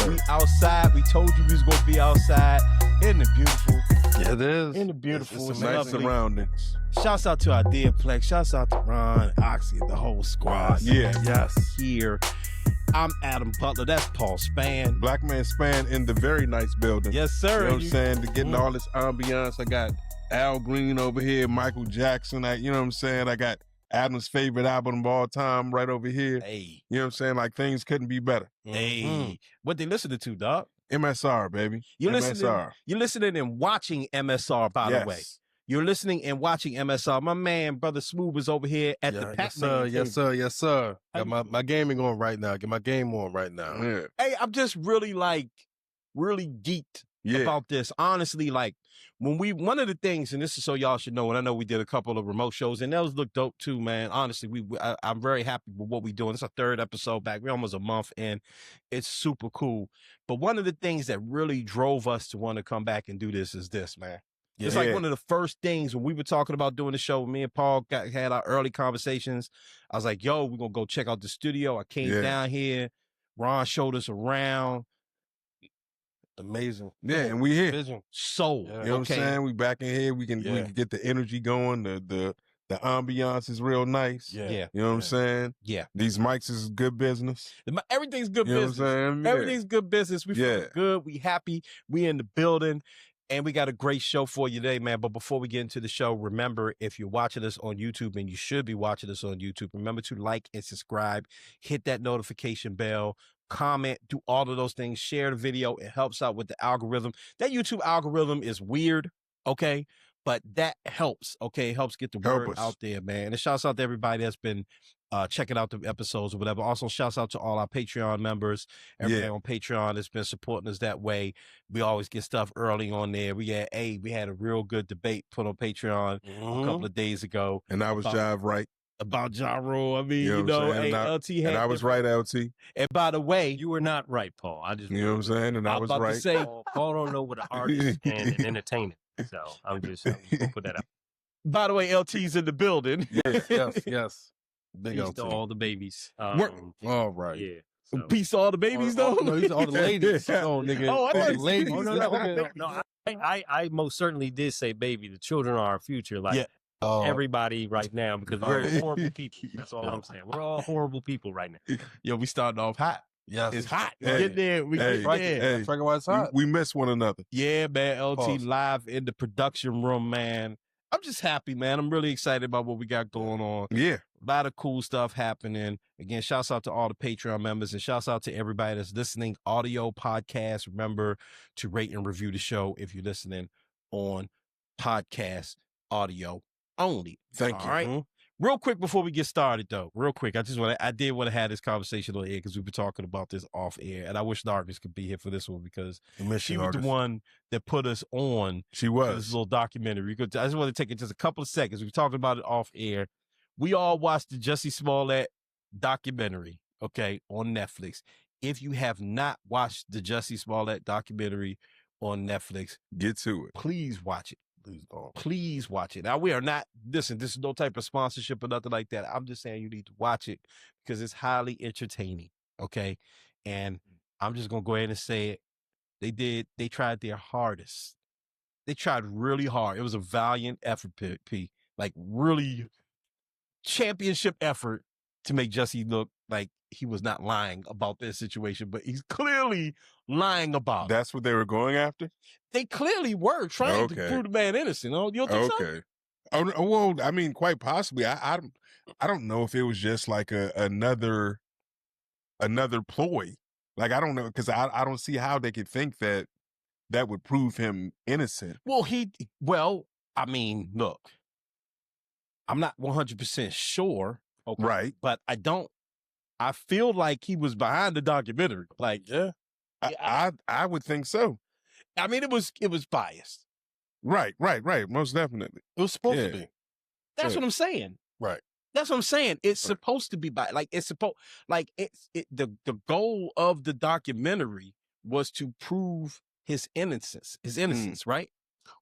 We outside. We told you we was gonna be outside. Isn't it beautiful? Yeah, it is. Isn't it beautiful? It's It's nice lovely. surroundings. Shouts out to our Dearplex. Shouts out to Ron, Oxy, the whole squad. Yeah. Yes. Here. I'm Adam Butler. That's Paul Spann. Black Man Span in the very nice building. Yes, sir. You know what I'm saying? To getting all this ambiance. I got Al Green over here, Michael Jackson. You know what I'm saying? I got Adam's favorite album of all time right over here. Hey. You know what I'm saying? Like, things couldn't be better. Hey. What they listening to, dog? MSR, baby. You're MSR. listening and watching MSR, by the way. You're listening and watching MSR. My man, Brother Smooth, is over here at the Pac-Man. Yes, sir. Got my gaming on right now. Get my game on right now. Yeah. Hey, I'm just really geeked about this. Honestly, like one of the things, and this is so y'all should know, and I know we did a couple of remote shows, and those look dope too, man. Honestly, I'm very happy with what we're doing. It's our third episode back. We're almost a month in. It's super cool. But one of the things that really drove us to want to come back and do this is this, man. It's like one of the first things when we were talking about doing the show. Me and Paul had our early conversations. I was like, yo, we're going to go check out the studio. I came down here. Ron showed us around. Amazing. Yeah, and we here. Vision. So, you know what I'm saying? We back in here. We can get the energy going. The ambiance is real nice. Yeah. You know what I'm saying? Yeah. These mics is good business. Everything's good business. Know what I'm saying? Everything's good business. We feel good. We happy. We in the building. And we got a great show for you today, man. But before we get into the show, remember, if you're watching us on YouTube, and you should be watching us on YouTube, remember to like and subscribe, hit that notification bell, comment, do all of those things, share the video. It helps out with the algorithm. That YouTube algorithm is weird, okay? But that helps, okay? It helps get the word out there, man. And it shouts out to everybody that's been checking out the episodes or whatever. Also, shouts out to all our Patreon members. Everybody on Patreon has been supporting us that way. We always get stuff early on there. We had a real good debate put on Patreon a couple of days ago. And I was jive right. About Ja Rule. I mean, you know LT had. And I was right, LT. And by the way, you were not right, Paul. I just, you know what I'm saying? And I was right. To say, Paul don't know what an artist and an entertainer. So I'm just gonna put that up. By the way, LT's in the building. Yes. Big Peace to all the babies. All right. Yeah. So. Peace to all the babies, though. No, he's all the ladies. Oh, nigga. Oh, I thought the ladies. No. I most certainly did say baby. The children are our future. Like everybody right now, because we're horrible people. That's all I'm saying. We're all horrible people right now. Yo, we starting off hot. Yes. It's hot. Hey, Get there. We get there. Strike why it's hot. We miss one another. Yeah, man. LT live in the production room, man. I'm just happy, man. I'm really excited about what we got going on. Yeah. A lot of cool stuff happening. Again, shouts out to all the Patreon members and shouts out to everybody that's listening. Audio podcast. Remember to rate and review the show if you're listening on podcast audio only. Thank you. All right. Real quick before we get started, though, real quick, I did want to have this conversation on air because we've been talking about this off air, and I wish Nargis could be here for this one because she was the one that put us on. She was this little documentary. I just want to take it just a couple of seconds. We were talking about it off air. We all watched the Jussie Smollett documentary, okay, on Netflix. If you have not watched the Jussie Smollett documentary on Netflix, get to it. Please watch it. Please watch it. Now, we are not, listen, this is no type of sponsorship or nothing like that. I'm just saying you need to watch it because it's highly entertaining, okay? And I'm just going to go ahead and say it. They tried their hardest. They tried really hard. It was a valiant effort, P. Like, really championship effort to make Jussie look like he was not lying about this situation, but he's clearly lying about it. That's what they were going after? They clearly were trying to prove the man innocent. You don't think so? Oh, well, I mean, quite possibly. I don't know if it was just like another ploy. Like, I don't know, because I don't see how they could think that would prove him innocent. Well, I mean, look, I'm not 100% sure. Okay, right. But I feel like he was behind the documentary. Like, I would think so. I mean, it was biased. Right. Most definitely. It was supposed to be. That's what I'm saying. Right. That's what I'm saying. It's supposed to be biased. Like, the goal of the documentary was to prove his innocence, right?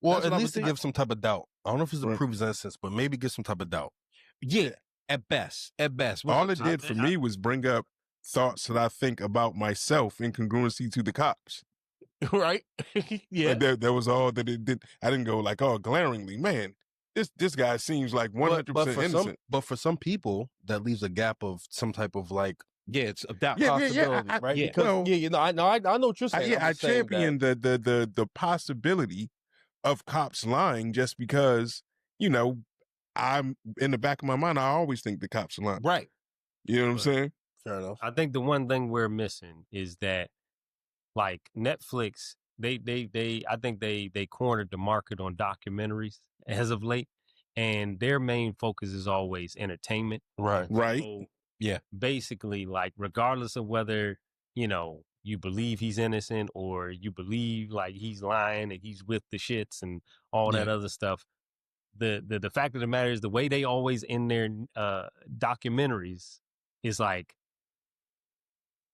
Well, at least to give some type of doubt. I don't know if it's to prove his innocence, but maybe give some type of doubt. Yeah, at best. All it did for me was bring up thoughts that I think about myself in congruency to the cops. Right? Yeah. Like that was all that it did. I didn't go like, oh, glaringly, man, this guy seems like 100% innocent. But for some people, that leaves a gap of some type of like, it's about possibility, right? Yeah. Because I know what you're saying. I champion the possibility of cops lying just because, I'm in the back of my mind, I always think the cops are lying. Right. You know what I'm saying? Fair enough. I think the one thing we're missing is that, like, Netflix, I think they cornered the market on documentaries as of late, and their main focus is always entertainment. Right. So, yeah. Basically, like, regardless of whether, you believe he's innocent or you believe like he's lying and he's with the shits and all that other stuff, the fact of the matter is the way they always end their documentaries is like,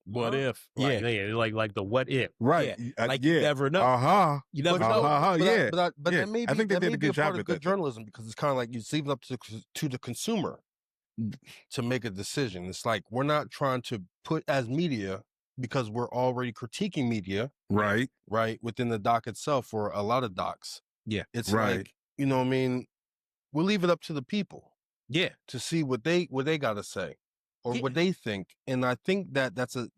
what if? Right, like the what if. Right. You never know. You never know. But that may be, I think they did a good job of at good that. journalism, because it's kind of like it's leaving up to the consumer to make a decision. It's like we're not trying to put as media, because we're already critiquing media. Right. Within the doc itself, or a lot of docs. Yeah. It's like, what I mean? We'll leave it up to the people. Yeah. To see what they got to say, or what they think. And I think that's a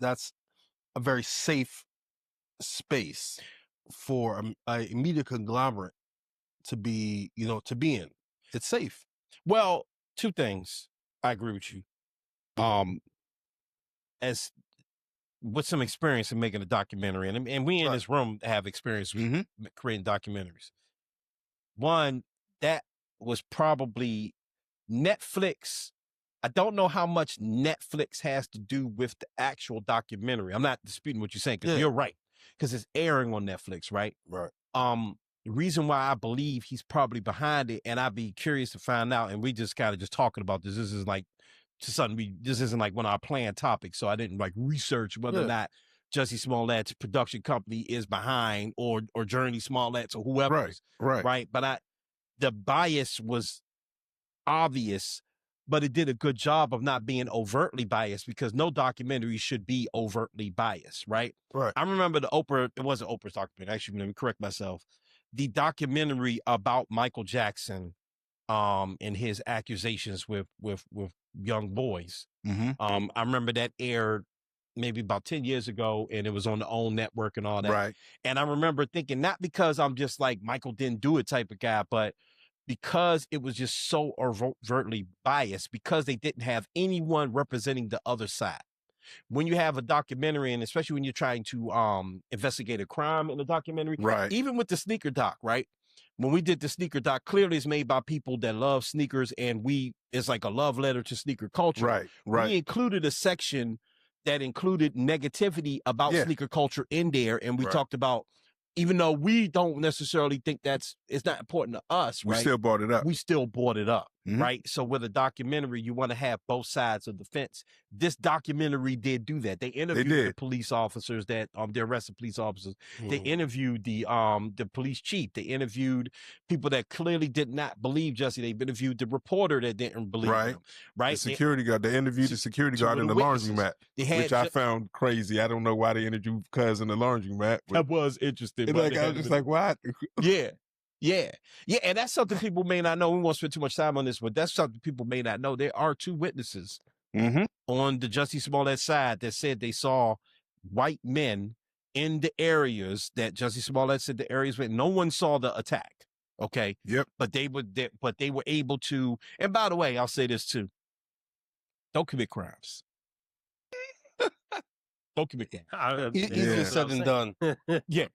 very safe space for a media conglomerate to be, to be in. It's safe. Well, two things. I agree with you. As with some experience in making a documentary, and we in this room have experience with creating documentaries. One, that was probably Netflix. I don't know how much Netflix has to do with the actual documentary. I'm not disputing what you're saying, because you're right, because it's airing on Netflix, right? Right. The reason why I believe he's probably behind it, and I'd be curious to find out, and we just kind of just talking about this. This is like this isn't like one of our planned topics, so I didn't like research whether or not Jussie Smollett's production company is behind, or Journey Smollett's, or whoever. Right. But the bias was obvious, but it did a good job of not being overtly biased, because no documentary should be overtly biased, right? Right. I remember it wasn't Oprah's documentary. Actually, let me correct myself. The documentary about Michael Jackson, and his accusations with young boys. I remember that aired maybe about 10 years ago, and it was on the OWN network and all that. Right. And I remember thinking, not because I'm just like Michael didn't do it type of guy, but because it was just so overtly biased, because they didn't have anyone representing the other side. When you have a documentary, and especially when you're trying to investigate a crime in a documentary, even with the sneaker doc, right? When we did the sneaker doc, clearly it's made by people that love sneakers, and it's like a love letter to sneaker culture. Right. We included a section that included negativity about sneaker culture in there, and we talked about, even though we don't necessarily think it's not important to us, right? We still brought it up. We still brought it up, right? So with a documentary, you want to have both sides of the fence. This documentary did do that. They interviewed the police officers that they arrested police officers. They interviewed the police chief. They interviewed people that clearly did not believe Jussie. They interviewed the reporter that didn't believe him, right? The security guard. They interviewed the security guard in the laundromat, which I found crazy. I don't know why they interviewed Cuz in the laundromat. That was interesting. I was just like, what? Yeah. And that's something people may not know. We won't spend too much time on this, but that's something people may not know. There are two witnesses on the Jussie Smollett side that said they saw white men in the areas that Jussie Smollett said the areas where no one saw the attack. Okay. Yep. But they were able to. And by the way, I'll say this too: don't commit crimes. Don't commit crimes. Easier said than done. Yeah.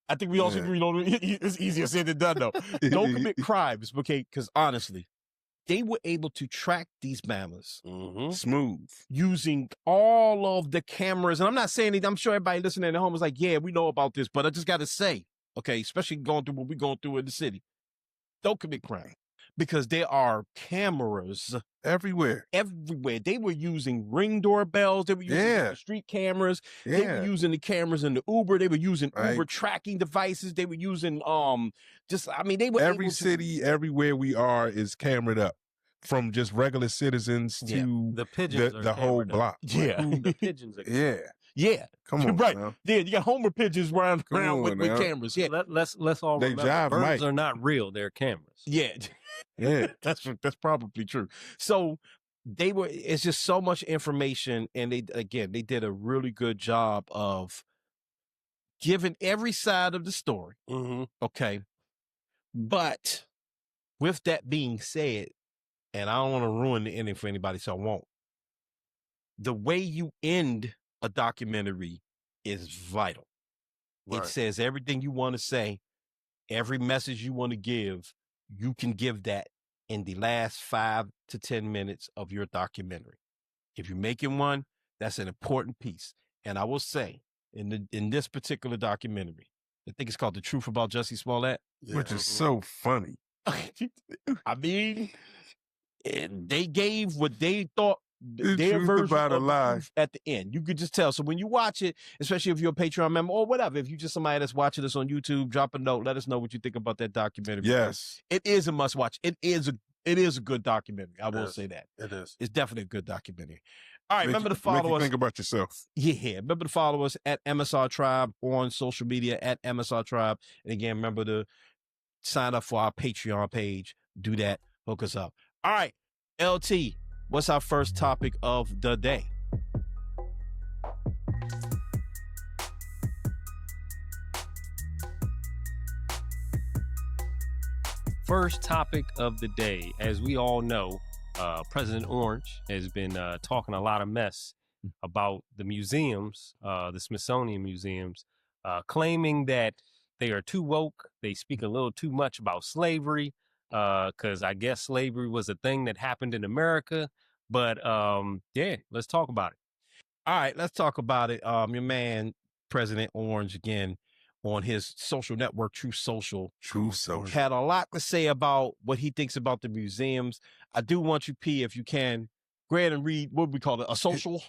I think we also agree on it's easier said than done, though. Don't commit crimes, okay? Because honestly, they were able to track these mammals smooth using all of the cameras. And I'm not saying it, I'm sure everybody listening at home is like, yeah, we know about this, but I just got to say, okay, especially going through what we're going through in the city, don't commit crime, because there are cameras everywhere. They were using Ring doorbells. They were using the street cameras. They were using the cameras in the Uber. They were using Uber tracking devices. They were using they were every city, everywhere we are is camered up. from just regular citizens to the pigeons the whole block. Yeah. The pigeons are Yeah. Come on, right. now. Yeah, you got Homer pigeons running around with now. cameras. Yeah. Let's all They remember, jive, birds Mike. are not real, they're cameras. Yeah. Yeah. That's probably true. So it's just so much information, and they did a really good job of giving every side of the story. Mm-hmm. Okay. But with that being said, and I don't want to ruin the ending for anybody, so I won't. The way you end a documentary is vital. Right. It says everything you want to say, every message you want to give, you can give that in the last 5 to 10 minutes of your documentary. If you're making one, that's an important piece. And I will say, in this particular documentary, I think it's called The Truth About Jussie Smollett. Yeah. Which is so funny. I mean, and they gave what they thought their truth version about a of the lie. truth at the end. You could just tell. So when you watch it, especially if you're a Patreon member or whatever, if you're just somebody that's watching this on YouTube, drop a note. Let us know what you think about that documentary. Yes. It is a must watch. It is a good documentary. I will say that. It is. It's definitely a good documentary. All right, Make remember you- to follow make you us. think about yourself. Yeah, remember to follow us at MSR Tribe on social media at MSR Tribe. And again, remember to sign up for our Patreon page. Do that. Hook us up. All right, LT, what's our first topic of the day? First topic of the day. As we all know, President Orange has been talking a lot of mess about the museums, the Smithsonian museums, claiming that they are too woke. They speak a little too much about slavery, because I guess slavery was a thing that happened in America. But yeah, let's talk about it. All right, let's talk about it. Your man, President Orange, again, on his social network, True Social, had a lot to say about what he thinks about the museums. I do want you, P, if you can, go ahead and read, what we call it, a social?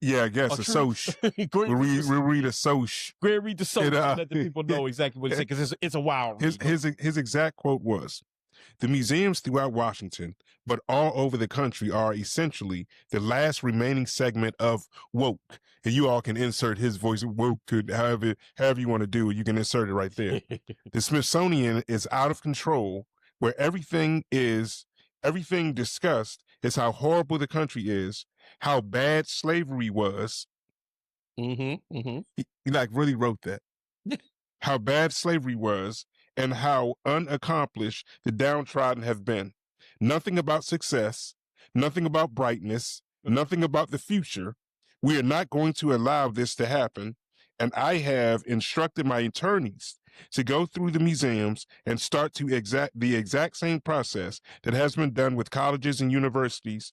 Yeah, I guess a soch. We'll read a soch. Go ahead and read the social so that the people know yeah. exactly what he said, because it's a wild read. His exact quote was, "The museums throughout Washington, but all over the country, are essentially the last remaining segment of woke." And you all can insert his voice, woke, to however you want to do it. You can insert it right there. The Smithsonian is out of control, where everything discussed is how horrible the country is, how bad slavery was. He like really wrote that. How bad slavery was, and how unaccomplished the downtrodden have been. Nothing about success, nothing about brightness, nothing about the future. We are not going to allow this to happen, and I have instructed my attorneys to go through the museums and start to the exact same process that has been done with colleges and universities,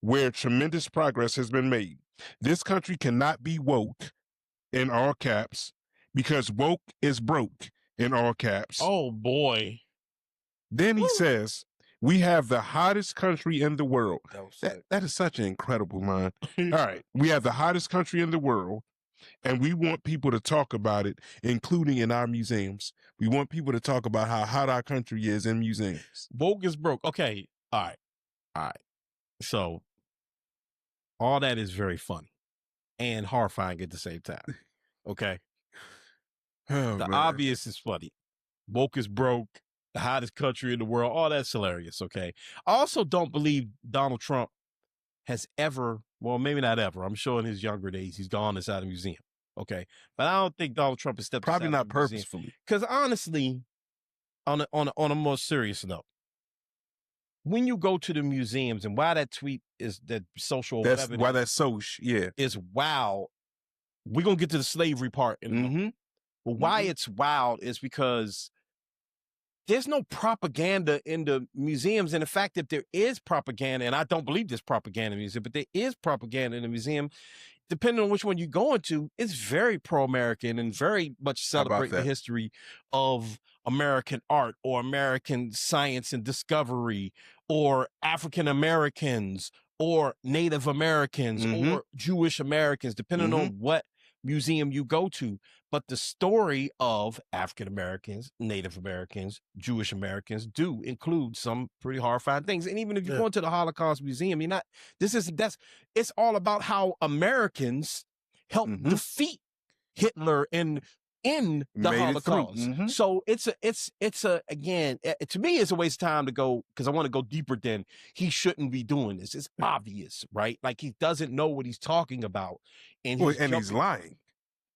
where tremendous progress has been made. This country cannot be woke, in all caps, because woke is broke, in all caps. Oh, boy. Then he says, "We have the hottest country in the world." That is such an incredible line. All right. "We have the hottest country in the world, and we want people to talk about it, including in our museums. We want people to talk about how hot our country is in museums." Woke is broke. Okay. All right. So all that is very funny and horrifying at the same time. Okay. Oh, The man. obvious is funny. Woke is broke, the hottest country in the world. All that's hilarious. Okay. I also don't believe Donald Trump has ever, well, maybe not ever. I'm sure in his younger days, he's gone inside a museum. Okay. But I don't think Donald Trump has stepped Probably inside not a museum. purposefully. Because honestly, on a more serious note, when you go to the museums, and why that tweet is that social, That's whatever it why is, that's soch. Yeah. is wild. We're going to get to the slavery part in a moment. But why it's wild is because there's no propaganda in the museums. And in fact, if there is propaganda, and I don't believe there's propaganda in the museum, but there is propaganda in the museum, depending on which one you're going to, it's very pro-American and very much celebrate the history of American art or American science and discovery or African Americans or Native Americans or Jewish Americans, depending on what museum you go to. But the story of African Americans, Native Americans, Jewish Americans do include some pretty horrifying things. And even if you go into the Holocaust Museum, you're not, it's all about how Americans helped defeat Hitler and in the Holocaust. So it's a again, to me, it's a waste of time to go, because I want to go deeper than he shouldn't be doing this. It's obvious, right? Like he doesn't know what he's talking about. And he's lying.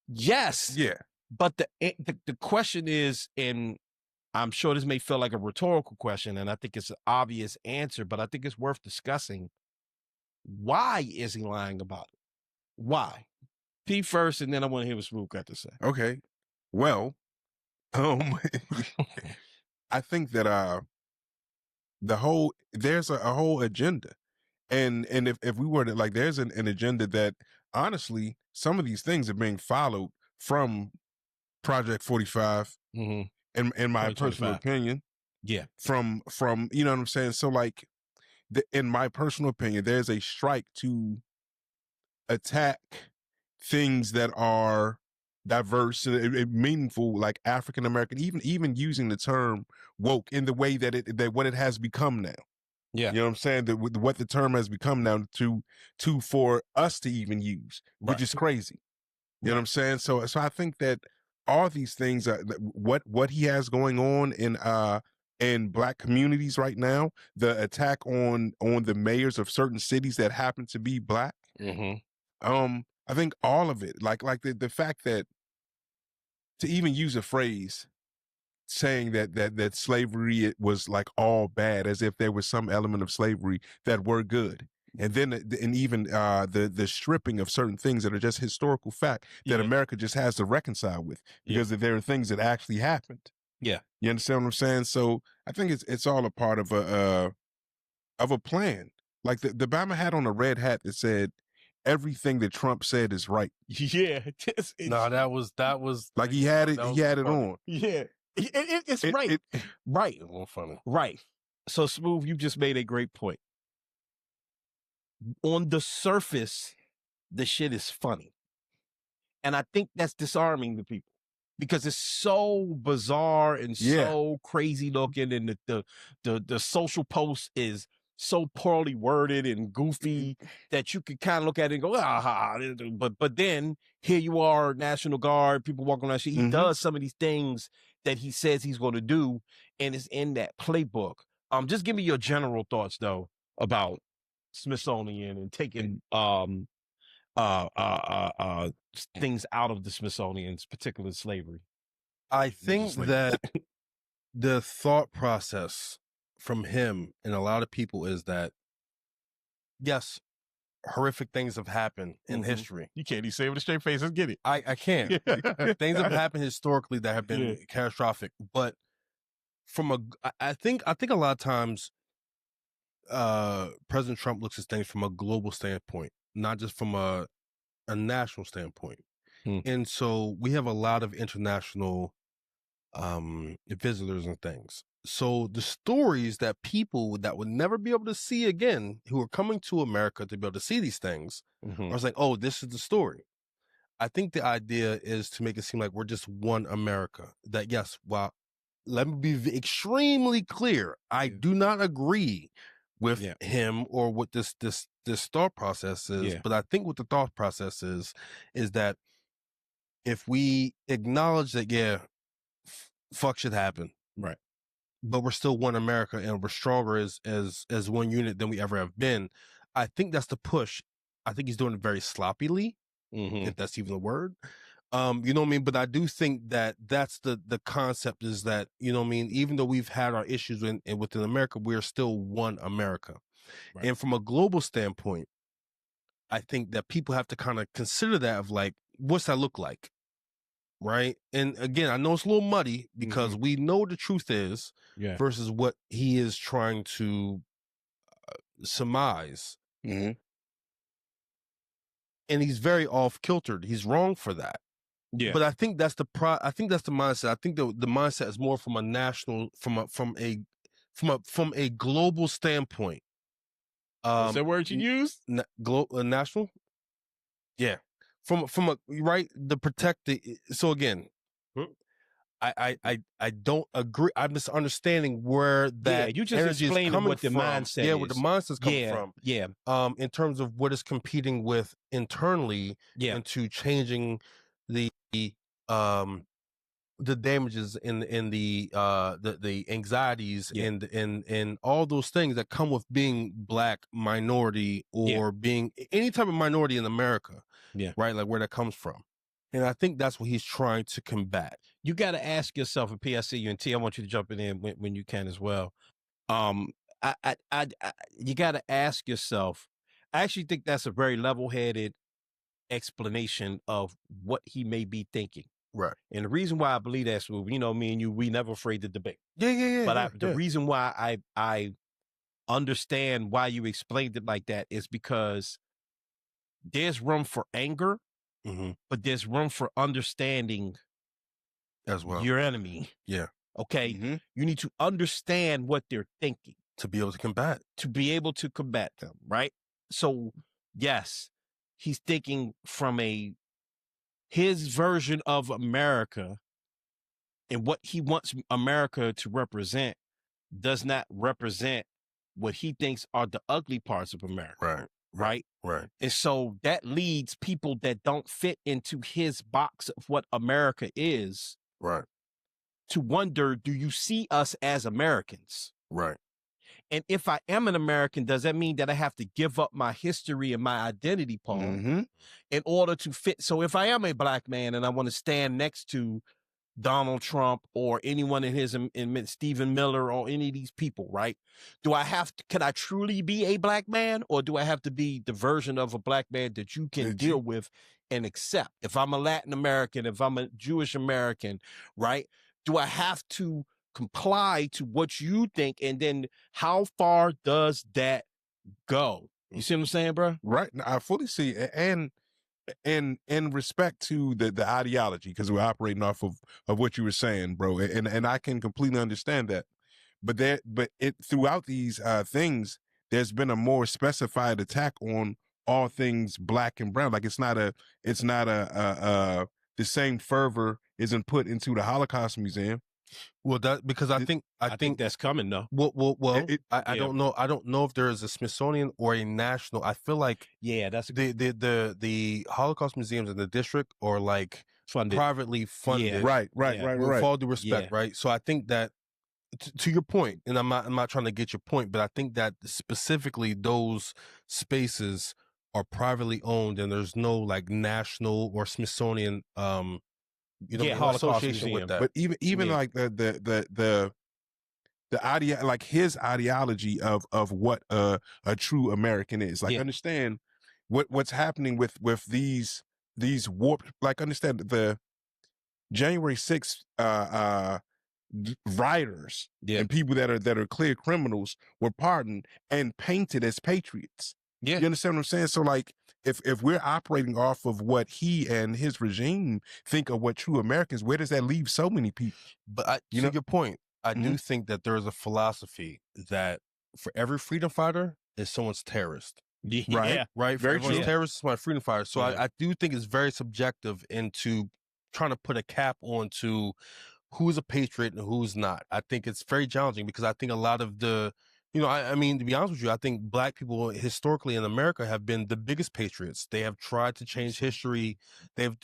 Yes. Yeah. But the question is, and I'm sure this may feel like a rhetorical question, and I think it's an obvious answer, but I think it's worth discussing. Why is he lying about it? Why? P first, and then I want to hear what Smooth got to say. Okay. Well, I think that there's a whole agenda. And if we were to, like, there's an agenda that honestly, some of these things are being followed from Project 45, in my personal opinion. Yeah. From you know what I'm saying? So like, in my personal opinion, there's a strike to attack things that are diverse and meaningful, like African American, even using the term woke in the way that what it has become now. Yeah. You know what I'm saying? That what the term has become now to for us to even use, which is crazy. You know what I'm saying? So I think that all these things are what he has going on in Black communities right now, the attack on the mayors of certain cities that happen to be Black. I think all of it, like the fact that, to even use a phrase saying that slavery, it was like all bad, as if there was some element of slavery that were good. And then, and even the stripping of certain things that are just historical fact that America just has to reconcile with, because there are things that actually happened. Yeah. You understand what I'm saying? So I think it's all a part of a plan. Like the Obama had on a red hat that said, everything that Trump said is right. Yeah. No, that was like he had it on. Yeah. It's right. Right. A little funny. Right. So Smooth, you just made a great point. On the surface, the shit is funny. And I think that's disarming to people, because it's so bizarre and so crazy looking, and the social post is so poorly worded and goofy that you could kind of look at it and go, but then here you are, National Guard, people walking around shit. He does some of these things that he says he's going to do, and it's in that playbook. Just give me your general thoughts though about Smithsonian and taking things out of the Smithsonian's, particularly slavery. I think that the thought process from him and a lot of people is that, yes, horrific things have happened in history. You can't even say it with a straight face. Let's get it. I can't. Things have happened historically that have been catastrophic, but I think a lot of times President Trump looks at things from a global standpoint, not just from a national standpoint. And so we have a lot of international visitors and things. So the stories that people that would never be able to see again, who are coming to America to be able to see these things, are like, oh, this is the story. I think the idea is to make it seem like we're just one America. That yes, well, let me be extremely clear. I do not agree with him or what this thought process is. But I think what the thought process is that if we acknowledge that, fuck shit happened. Right. But we're still one America and we're stronger as one unit than we ever have been. I think that's the push. I think he's doing it very sloppily, if that's even a word. You know what I mean? But I do think that that's the concept, is that, you know what I mean? Even though we've had our issues within America, we're still one America. Right. And from a global standpoint, I think that people have to kind of consider that of like, what's that look like? Right. And again, I know it's a little muddy because we know the truth is versus what he is trying to surmise. And he's very off kiltered. He's wrong for that. Yeah. But I think that's the mindset. I think the mindset is more from a national, from a global standpoint. Is that word you use? National? Yeah. from a right the protected. So again, I don't agree. I'm just understanding where that you just energy is explaining coming what the from. mindset Yeah, where the is. mindset's coming from. Yeah. In terms of what is competing with internally into changing the damages in the anxieties and all those things that come with being black, minority, or being any type of minority in America. Yeah. Right, like where that comes from. And I think that's what he's trying to combat. You got to ask yourself, and PSC, you and T, I want you to jump in when you can as well. You got to ask yourself. I actually think that's a very level-headed explanation of what he may be thinking. Right. And the reason why I believe that's, me and you, we never afraid to debate. Yeah. But the reason why I understand why you explained it like that is because there's room for anger, but there's room for understanding as well. Your enemy. Yeah. Okay. You need to understand what they're thinking to be able to combat. To be able to combat them, right? So, yes, he's thinking from his version of America, and what he wants America to represent does not represent what he thinks are the ugly parts of America. Right. And so that leads people that don't fit into his box of what America is. Right. To wonder, do you see us as Americans? Right. And if I am an American, does that mean that I have to give up my history and my identity, Paul, in order to fit? So if I am a black man and I want to stand next to Donald Trump or anyone in his, in Stephen Miller or any of these people, right? Can I truly be a black man, or do I have to be the version of a black man that you can deal with and accept? If I'm a Latin American, if I'm a Jewish American, right? Do I have to comply to what you think? And then how far does that go? You see what I'm saying, bro? Right. I fully see. And in respect to the ideology, because we're operating off of what you were saying, bro, and I can completely understand that. But throughout these things, there's been a more specified attack on all things black and brown. Like it's not the same fervor isn't put into the Holocaust Museum. Well, that because I think that's coming though. Well, I don't know. I don't know if there is a Smithsonian or a national. I feel like that's the Holocaust museums in the district are like privately funded. Yeah. Right. With all due respect, right? So I think that to your point, and I'm not trying to get your point, but I think that specifically those spaces are privately owned, and there's no like national or Smithsonian association with that. But even like the idea, like his ideology of what a true American is. Like understand what's happening with these warped. Like understand the January 6th rioters and people that are clear criminals were pardoned and painted as patriots. Yeah, you understand what I'm saying? So like, if we're operating off of what he and his regime think of what true Americans, where does that leave so many people? But to your point, I do think that there is a philosophy that for every freedom fighter is someone's terrorist. Yeah. Right. For Very everyone's true. terrorist is my freedom fighter. So I do think it's very subjective into trying to put a cap onto who's a patriot and who's not. I think it's very challenging because I think a lot of the I mean, to be honest with you, I think black people historically in America have been the biggest patriots. They have tried to change history. They've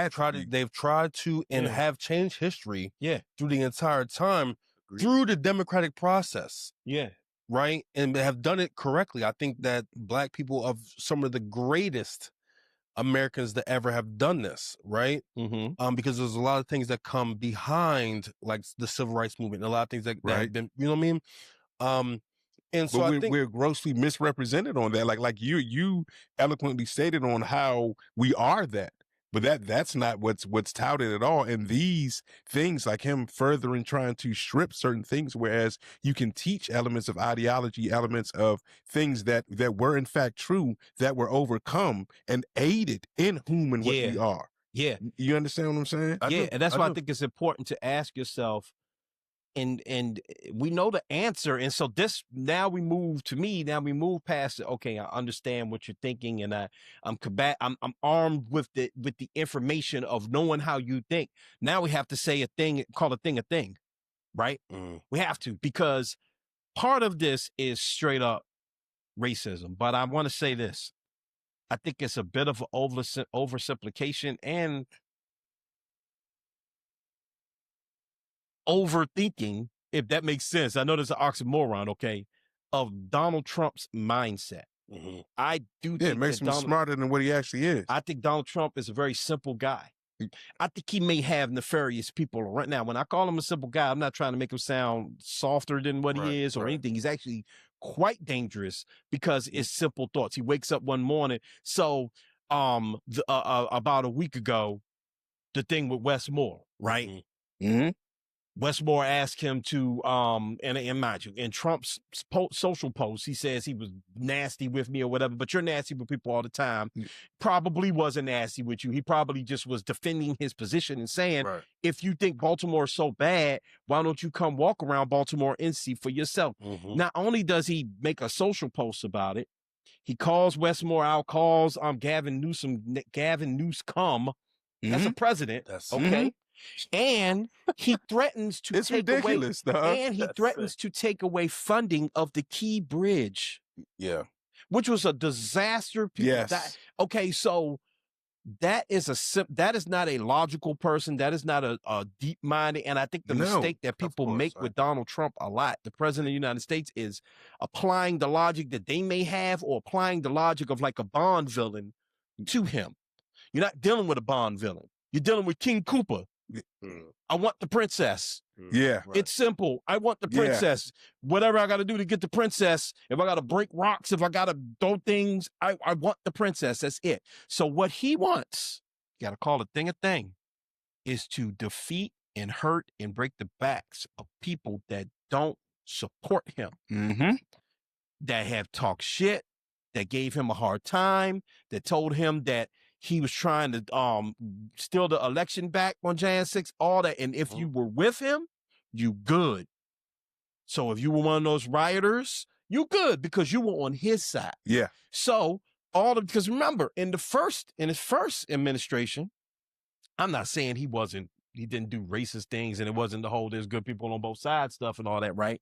tried to and have changed history through the entire time through the democratic process. Yeah. Right. And have done it correctly. I think that black people are some of the greatest Americans that ever have done this, right? Because there's a lot of things that come behind like the civil rights movement and a lot of things that have been, you know what I mean? And so I think we're grossly misrepresented on that. Like you eloquently stated on how we are that, but that's not what's touted at all. And these things, like him furthering trying to strip certain things, whereas you can teach elements of ideology, elements of things that were in fact true, that were overcome and aided in whom and what we are. Yeah. You understand what I'm saying? And that's why I think it's important to ask yourself, and we know the answer. And so this, now we move past it. Okay, I understand what you're thinking, and I'm armed with the information of knowing how you think. Now we have to say call a thing, right? We have to, because part of this is straight up racism. But I want to say this. I think it's a bit of an oversimplification and overthinking, if that makes sense. I know there's an oxymoron, okay, of Donald Trump's mindset. I do think it makes him smarter than what he actually is. I think Donald Trump is a very simple guy. I think he may have nefarious people right now. When I call him a simple guy, I'm not trying to make him sound softer than what he is or anything. He's actually quite dangerous because it's simple thoughts. He wakes up one morning. So about a week ago, the thing with Wes Moore, right? Wes Moore asked him to, and mind you, in Trump's social post, he says he was nasty with me or whatever, but you're nasty with people all the time. Probably wasn't nasty with you. He probably just was defending his position and saying, if you think Baltimore is so bad, why don't you come walk around Baltimore and see for yourself? Not only does he make a social post about it, he calls Wes Moore out, calls Gavin Newsom as a president. Okay. And he threatens to take away funding of the Key Bridge. Yeah. Which was a disaster. Okay, so that is not a logical person. That is not a deep-minded. And I think the mistake that people make with Donald Trump a lot, the president of the United States, is applying the logic that they may have, or applying the logic of like a Bond villain to him. You're not dealing with a Bond villain. You're dealing with King Cooper. I want the princess. It's simple. I want the princess. Whatever I got to do to get the princess, if I got to break rocks, if I got to throw things, I want the princess. That's it. So what he wants, you got to call a thing, is to defeat and hurt and break the backs of people that don't support him, that have talked shit, that gave him a hard time, that told him that he was trying to steal the election back on Jan 6, all that. And if you were with him, you good. So if you were one of those rioters, you good, because you were on his side. So because remember, in his first administration, I'm not saying he didn't do racist things, and it wasn't the whole there's good people on both sides stuff and all that, right?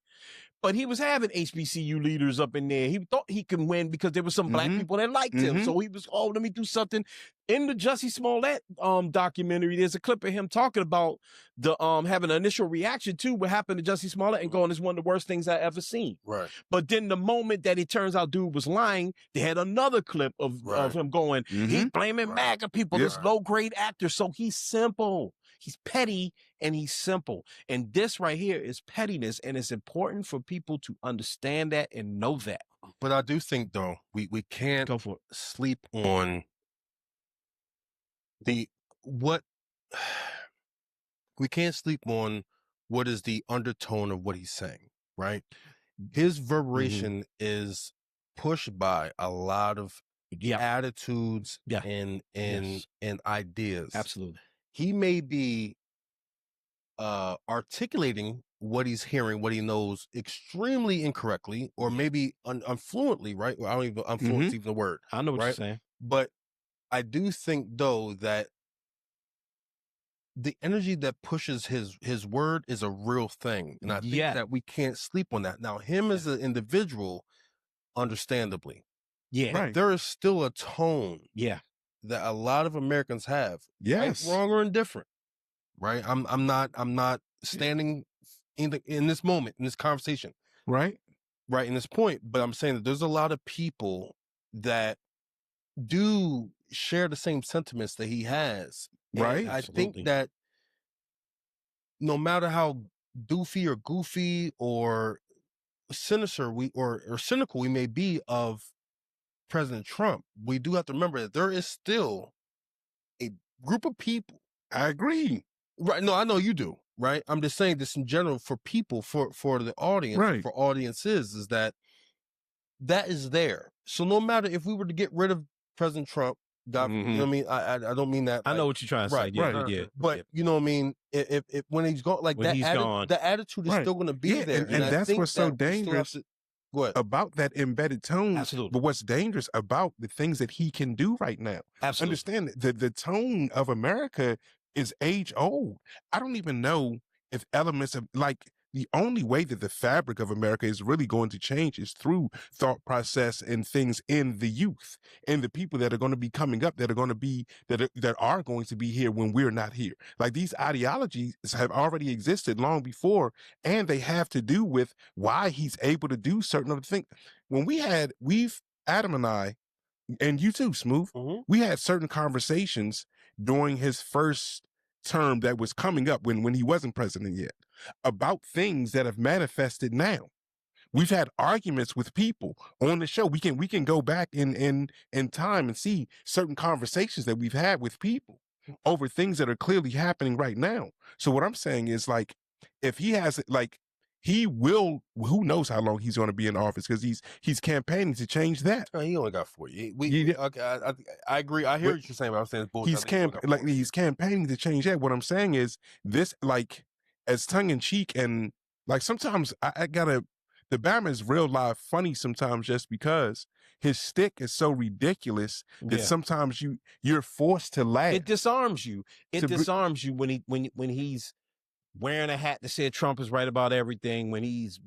But he was having HBCU leaders up in there. He thought he could win because there were some black people that liked him. So he was, let me do something. In the Jussie Smollett documentary, there's a clip of him talking about the having an initial reaction to what happened to Jussie Smollett and going, it's one of the worst things I ever seen. But then the moment that it turns out dude was lying, they had another clip of him going, he's blaming MAGA people, this low-grade actor. So he's simple. He's petty and he's simple. And this right here is pettiness, and it's important for people to understand that and know that. But I do think, though, we can't sleep on we can't sleep on what is the undertone of what he's saying, right? His verberation is pushed by a lot of attitudes and ideas. Absolutely. He may be articulating what he's hearing, what he knows, extremely incorrectly, or maybe unfluently, right? I don't even, unfluent is even the word. I know what you're saying. But I do think, though, that the energy that pushes his word is a real thing. And I think that we can't sleep on that. Now, him as an individual, understandably. There is still a tone that a lot of Americans have. Right, wrong, or indifferent. Right? I'm not standing in this moment, in this conversation. Right, in this point. But I'm saying that there's a lot of people that do share the same sentiments that he has. Right. I think that no matter how doofy or goofy or sinister or cynical we may be of President Trump, we do have to remember that there is still a group of people. I agree. Right. No, I know you do. Right. I'm just saying this in general for people, for the audience, for audiences, is that is there. So no matter if we were to get rid of President Trump, God, you know what I mean? I don't mean that. I know what you're trying to say. Yeah, yeah. But you know what I mean? If when he's gone, like when that, he's gone, the attitude is still going to be there, and that's think what's so dangerous about that embedded tone. Absolutely. But what's dangerous about the things that he can do right now? Absolutely. Understand that the tone of America is age old. I don't even know if elements of like. The only way that the fabric of America is really going to change is through thought process and things in the youth and the people that are going to be coming up, that are going to be here when we're not here. Like these ideologies have already existed long before, and they have to do with why he's able to do certain other things. When Adam and I, and you too, Smooth, we had certain conversations during his first term that was coming up when he wasn't president yet about things that have manifested now. We've had arguments with people on the show. We can go back in time and see certain conversations that we've had with people over things that are clearly happening right now. So what I'm saying is, like, if he has, like, he will, who knows how long he's going to be in office, because he's campaigning to change that. He only got 4 years. I agree. I hear what you're saying, but I'm saying he's campaigning to change that. What I'm saying is this, like, as tongue in cheek, and like sometimes the Bama is real live funny sometimes, just because his stick is so ridiculous that sometimes you're forced to laugh. It disarms you. It disarms you when he's wearing a hat that said Trump is right about everything, when he's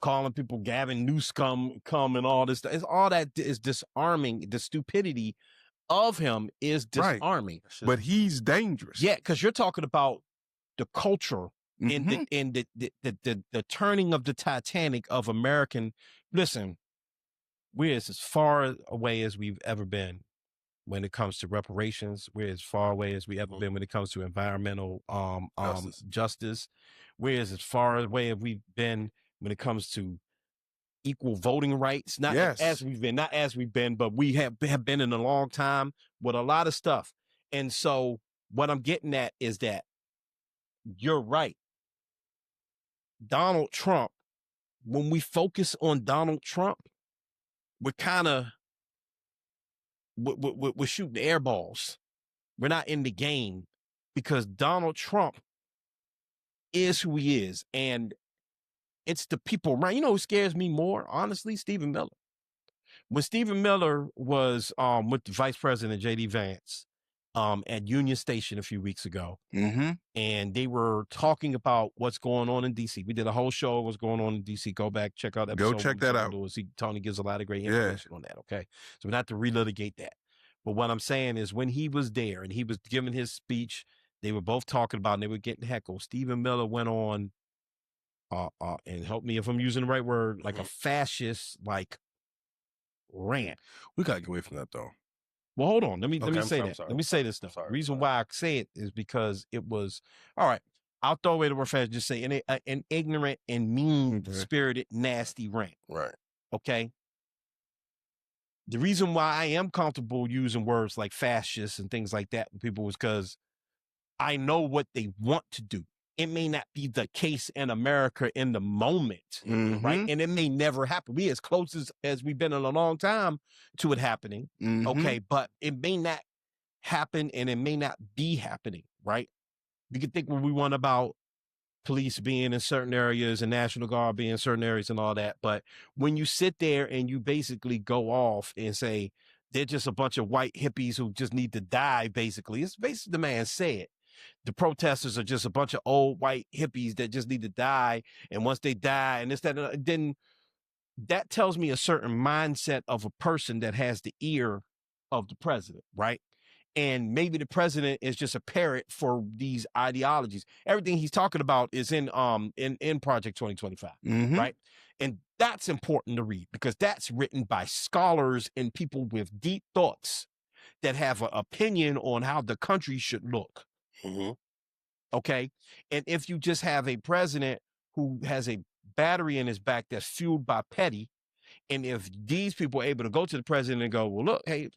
calling people Gavin Newsom and all this stuff. It's all that is disarming. The stupidity of him is disarming. Right. But he's dangerous. Yeah, because you're talking about the culture and the turning of the Titanic of American. Listen, we're as far away as we've ever been when it comes to reparations. We're as far away as we ever been when it comes to environmental justice. We're as far away as we've been when it comes to equal voting rights. Not as we've been, but we have been in a long time with a lot of stuff. And so what I'm getting at is that you're right. Donald Trump, when we focus on Donald Trump, we're kind of we're shooting air balls. We're not in the game, because Donald Trump is who he is, and it's the people around. You know who scares me more, honestly? Stephen Miller. When Stephen Miller was with the Vice President J.D. Vance at Union Station a few weeks ago, and they were talking about what's going on in D.C. We did a whole show of what's going on in D.C. Go back, check out that episode. Go check that out. Tony gives a lot of great information on that, okay? So we don't have to relitigate that. But what I'm saying is, when he was there and he was giving his speech, they were both talking about, and they were getting heckled. Stephen Miller went on, and help me if I'm using the right word, like a fascist, like, rant. We got to get away from that, though. Well, hold on. Let me say that. Let me say this stuff. The reason why I say it is because it was, all right, I'll throw away the word fast, just say an ignorant and mean-spirited, nasty rant. Right. Okay? The reason why I am comfortable using words like fascist and things like that with people is because I know what they want to do. It may not be the case in America in the moment, right? And it may never happen. We as close as we've been in a long time to it happening, okay? But it may not happen, and it may not be happening, right? We can think what we want about police being in certain areas and National Guard being in certain areas and all that, but when you sit there and you basically go off and say, they're just a bunch of white hippies who just need to die, basically. It's basically the man said. The protesters are just a bunch of old white hippies that just need to die. And once they die and this, that, then that tells me a certain mindset of a person that has the ear of the president, right? And maybe the president is just a parrot for these ideologies. Everything he's talking about is in Project 2025, right? And that's important to read, because that's written by scholars and people with deep thoughts that have an opinion on how the country should look. Okay. And if you just have a president who has a battery in his back that's fueled by petty, and if these people are able to go to the president and go, well, look, hey,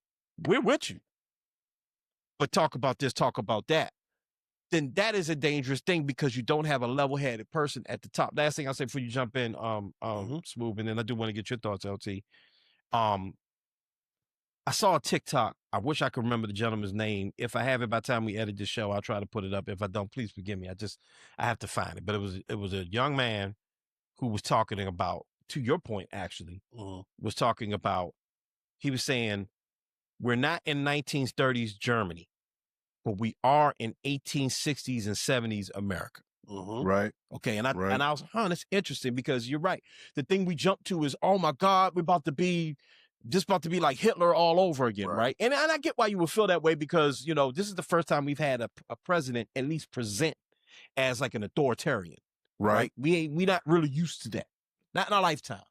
we're with you, but talk about this, talk about that, then that is a dangerous thing, because you don't have a level-headed person at the top. Last thing I'll say before you jump in, Smooth, and then I do want to get your thoughts, LT. I saw a TikTok. I wish I could remember the gentleman's name. If I have it by the time we edit this show, I'll try to put it up. If I don't, please forgive me. I have to find it. But it was a young man who was talking about, to your point, actually, was talking about, he was saying, we're not in 1930s Germany, but we are in 1860s and 70s America. Right. Okay. And I was, it's interesting because you're right. The thing we jump to is, oh my God, we're about to be like Hitler all over again. Right. And I get why you would feel that way because, you know, this is the first time we've had a president at least present as like an authoritarian. Right. We not really used to that. Not in our lifetime.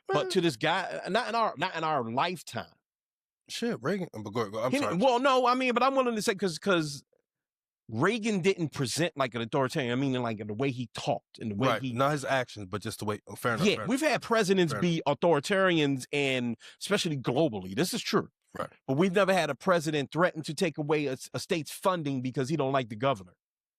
But to this guy, not in our lifetime. Shit, Reagan. I'm sorry. Well, no, I mean, but I'm willing to say because Reagan didn't present like an authoritarian. I mean, like in the way he talked and the way he, not his actions, but just the way. Fair enough. Yeah, we've had presidents be authoritarians, and especially globally. This is true. Right. But we've never had a president threaten to take away a state's funding because he don't like the governor.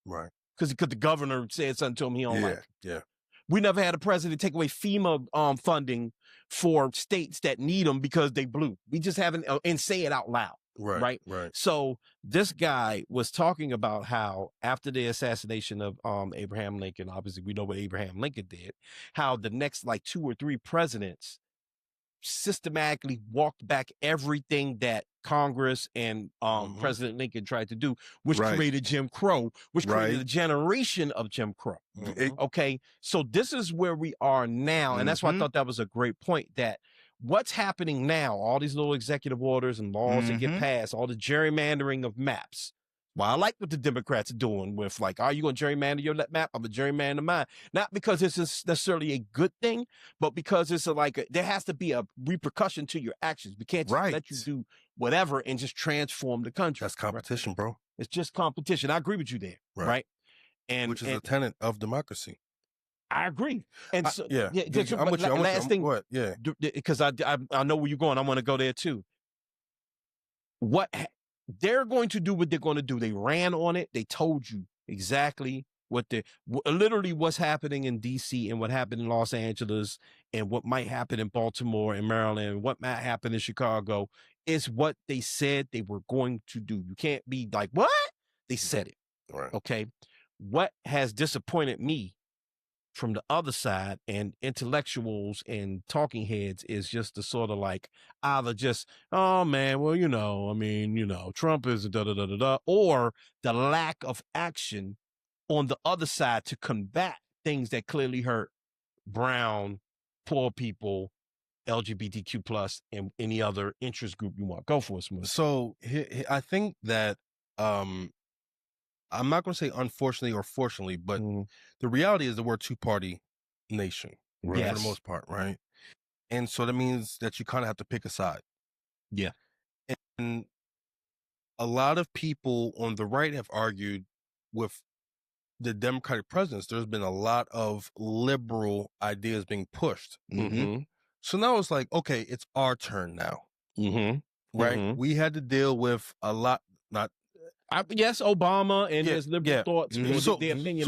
Right. Because the governor said something to him he don't like. Yeah. We never had a president take away FEMA funding for states that need them because they blue. We just haven't, and say it out loud. Right. So this guy was talking about how after the assassination of Abraham Lincoln, obviously we know what Abraham Lincoln did, how the next like 2 or 3 presidents systematically walked back everything that Congress and President Lincoln tried to do, which created Jim Crow, which created a generation of Jim Crow. Okay, so this is where we are now, and that's why I thought that was a great point, that what's happening now, all these little executive orders and laws that get passed, all the gerrymandering of maps. Well, I like what the Democrats are doing with like, are you going to gerrymander your map? I'm a gerrymander mine. Not because it's necessarily a good thing, but because it's there has to be a repercussion to your actions. We can't just let you do whatever and just transform the country. That's competition, bro. It's just competition. I agree with you there. Right. And which is a tenet of democracy. I agree. And so, I'm with you. Last thing, yeah, because I know where you're going. I want to go there too. What they're going to do, what they're going to do. They ran on it. They told you exactly literally what's happening in DC and what happened in Los Angeles and what might happen in Baltimore and Maryland and what might happen in Chicago is what they said they were going to do. You can't be like, what? They said it. Right. Okay. What has disappointed me from the other side and intellectuals and talking heads is just the sort of like either just, oh man, well, you know, I mean, you know, Trump is da-da-da-da-da, or the lack of action on the other side to combat things that clearly hurt brown, poor people, LGBTQ plus, and any other interest group you want. Go for it, Smooth. So I think that, I'm not going to say unfortunately or fortunately, but the reality is that we're a 2-party nation for the most part, right? And so that means that you kind of have to pick a side. Yeah. And a lot of people on the right have argued with the Democratic presidents. There's been a lot of liberal ideas being pushed. So now it's like, okay, it's our turn now. Right? We had to deal with a lot, yes, Obama and his liberal thoughts. So, the opinion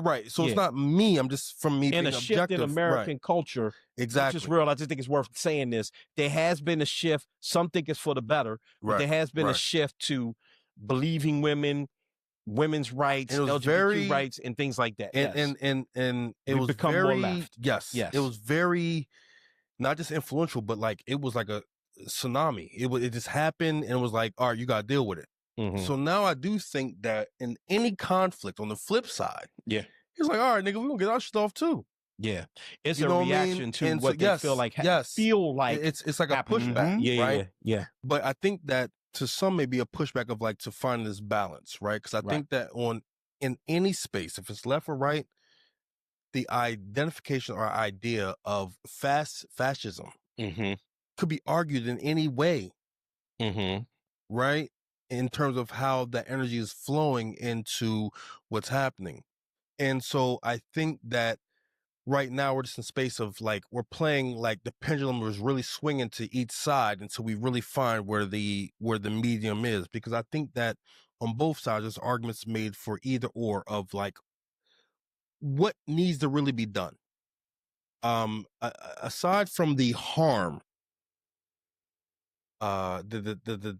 right. So it's not me. I'm just from me and being a shift in American culture. Exactly. Which is real. I just think it's worth saying this. There has been a shift. Some think it's for the better, but there has been a shift to believing women's rights, LGBT rights, and things like that. And it was become very more left. Yes. It was very not just influential, but like it was like a tsunami. It just happened, and it was like, all right, you got to deal with it. So now I do think that in any conflict, on the flip side, it's like, all right, nigga, we're gonna get our shit off too. Yeah, it's a reaction to what they feel like. Feel like it's like a pushback, right? Yeah. But I think that to some maybe a pushback of like to find this balance, right? Because I think that in any space, if it's left or right, the identification or idea of fascism could be argued in any way, right? In terms of how that energy is flowing into what's happening. And so I think that right now we're just in space of like, we're playing like the pendulum was really swinging to each side until we really find where the medium is. Because I think that on both sides, there's arguments made for either or of like, what needs to really be done? Aside from the harm the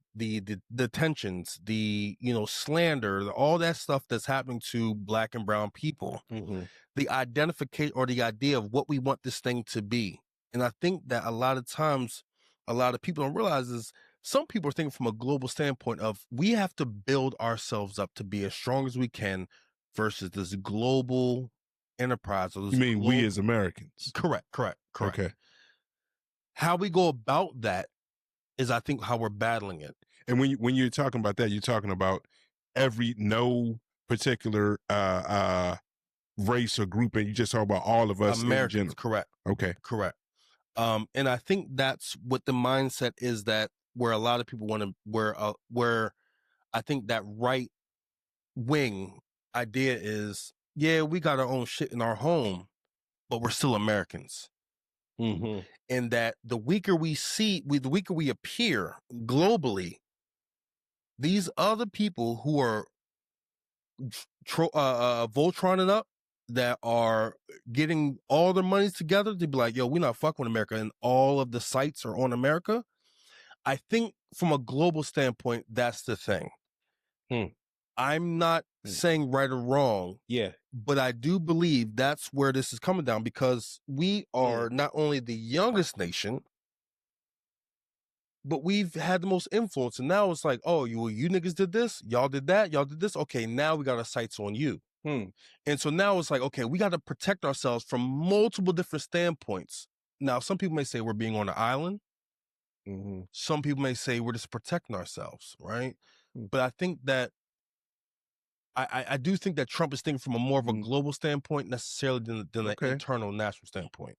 tensions, the slander, all that stuff that's happening to Black and brown people, the identification or the idea of what we want this thing to be. And I think that a lot of times, a lot of people don't realize is some people are thinking from a global standpoint of we have to build ourselves up to be as strong as we can versus this global enterprise. Or this You mean we as Americans? Correct. Okay. How we go about that is, I think, how we're battling it. And when you're talking about that, you're talking about no particular race or group, and you just talk about all of us Americans, in general. correct. Okay. Correct. And I think that's what the mindset is, that where a lot of people want to, where I think that right wing idea is, yeah, we got our own shit in our home, but we're still Americans. And that the weaker we appear globally, these other people who are Voltroning up, that are getting all their monies together to be like, yo, we're not fucking with America, and all of the sites are on America. I think from a global standpoint, that's the thing. I'm not saying right or wrong. Yeah. But I do believe that's where this is coming down, because we are not only the youngest nation, but we've had the most influence. And now it's like, oh, you niggas did this, y'all did that, y'all did this. Okay, now we got our sights on you. And so now it's like, okay, we got to protect ourselves from multiple different standpoints. Now, some people may say we're being on an island. Some people may say we're just protecting ourselves, right? But I think that I do think that Trump is thinking from a more of a global standpoint necessarily than an internal national standpoint.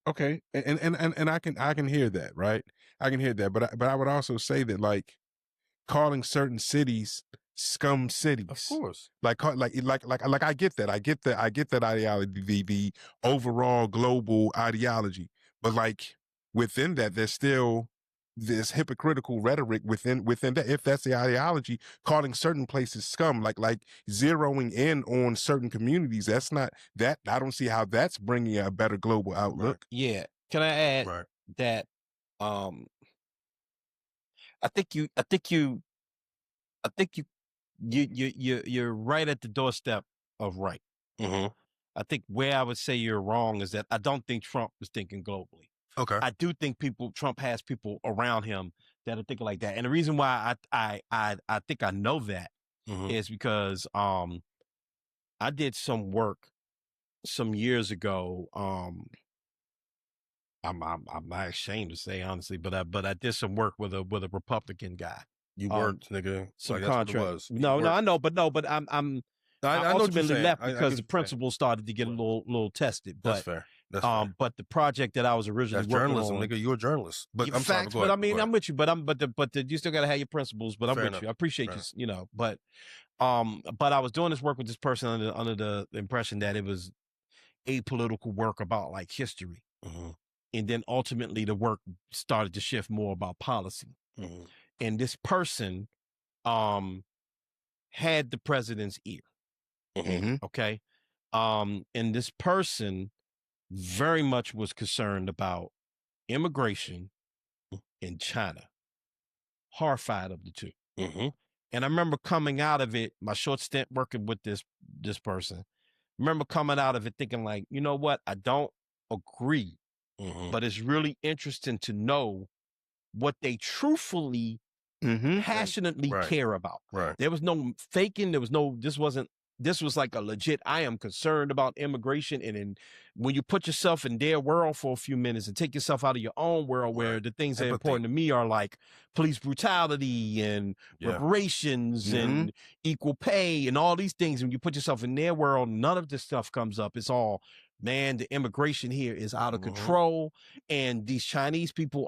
Okay, and I can hear that, right? I can hear that, but I would also say that, like, calling certain cities scum cities, Of course, like I get that, I get that ideology, the overall global ideology, but like within that, there's still this hypocritical rhetoric within that. If that's the ideology, calling certain places scum, like zeroing in on certain communities, that's not that. I don't see how that's bringing a better global outlook. Right. Yeah. Can I add that? I think you're right at the doorstep of right. I think where I would say you're wrong is that I don't think Trump is thinking globally. Okay. I do think Trump has people around him that are thinking like that. And the reason why I think I know that is because I did some work some years ago. I'm not ashamed to say, honestly, but I did some work with a Republican guy. You worked, nigga. Some like, contract. No, I know, but I ultimately left because the principal started to get a little tested. But, that's fair. That's fair. But the project that I was originally working journalism, on, nigga. You're a journalist. But I'm facts, sorry, but I mean, I'm with you. But you still gotta have your principles. But I'm Fair with enough. you. I appreciate Fair you. You know, but I was doing this work with this person under the impression that it was apolitical work about like history. And then ultimately the work started to shift more about policy. And this person had the president's ear. Okay. And this person very much was concerned about immigration in China. Horrified of the two. And I remember coming out of it, my short stint working with this person, remember coming out of it thinking like, you know what? I don't agree. But it's really interesting to know what they truthfully, passionately care about. There was no faking. There was no, this was like a legit, I am concerned about immigration. And when you put yourself in their world for a few minutes and take yourself out of your own world, where the things that are important to me are like police brutality and reparations and equal pay and all these things. When you put yourself in their world, none of this stuff comes up. It's all, man, the immigration here is out of control. And these Chinese people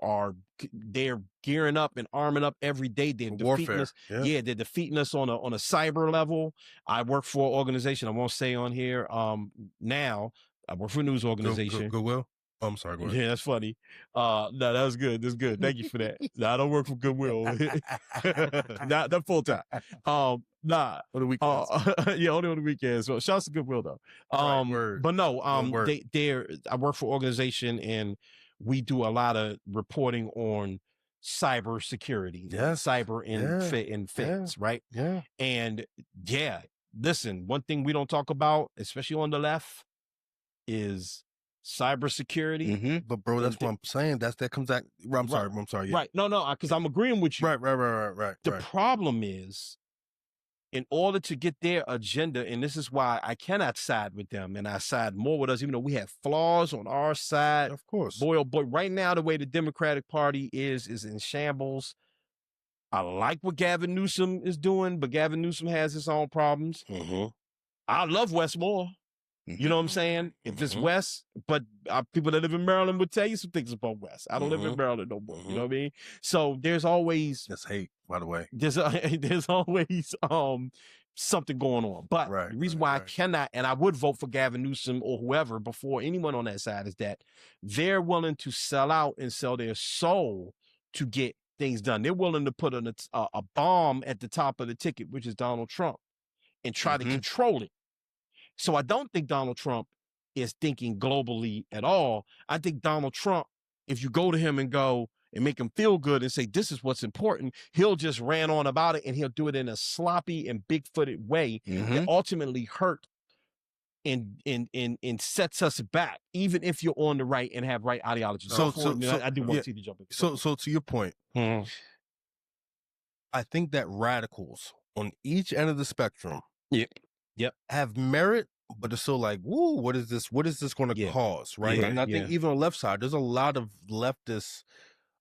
they're gearing up and arming up every day. They're defeating us. Yeah, they're defeating us on a cyber level. I work for an organization I won't say on here now. I work for a news organization. Goodwill? Oh, I'm sorry. Go ahead. Yeah, that's funny. No, that was good. That's good. Thank you for that. No, I don't work for Goodwill. Not full time. Nah. On the weekends. Yeah, only on the weekends. So shouts to Goodwill though. But no, I work for an organization and we do a lot of reporting on cybersecurity, Yes. cyber Yeah. infects, right? Yeah. And yeah, listen, one thing we don't talk about, especially on the left, is cybersecurity. Mm-hmm. But bro, that's what I'm saying. That comes back. I'm sorry. Yeah. Right. No, because I'm agreeing with you. Right. The problem is, in order to get their agenda, and this is why I cannot side with them, and I side more with us, even though we have flaws on our side. Of course. Boy, oh boy, right now, the way the Democratic Party is in shambles. I like what Gavin Newsom is doing, but Gavin Newsom has his own problems. Mm-hmm. I love Westmore. You know what I'm saying? If it's West, but people that live in Maryland would tell you some things about West. I don't live in Maryland no more. You know what I mean? So there's always that's hate, by the way. There's always something going on. But the reason why I cannot, and I would vote for Gavin Newsom or whoever before anyone on that side, is that they're willing to sell out and sell their soul to get things done. They're willing to put a bomb at the top of the ticket, which is Donald Trump, and try to control it. So I don't think Donald Trump is thinking globally at all. I think Donald Trump, if you go to him and go and make him feel good and say, this is what's important, he'll just ran on about it, and he'll do it in a sloppy and big-footed way that ultimately hurt and sets us back, even if you're on the right and have right ideology. So I do want to see the jump. So to your point, I think that radicals on each end of the spectrum have merit, but it's still like, woo, what is this? What is this going to cause? Right. And I think even on the left side, there's a lot of leftist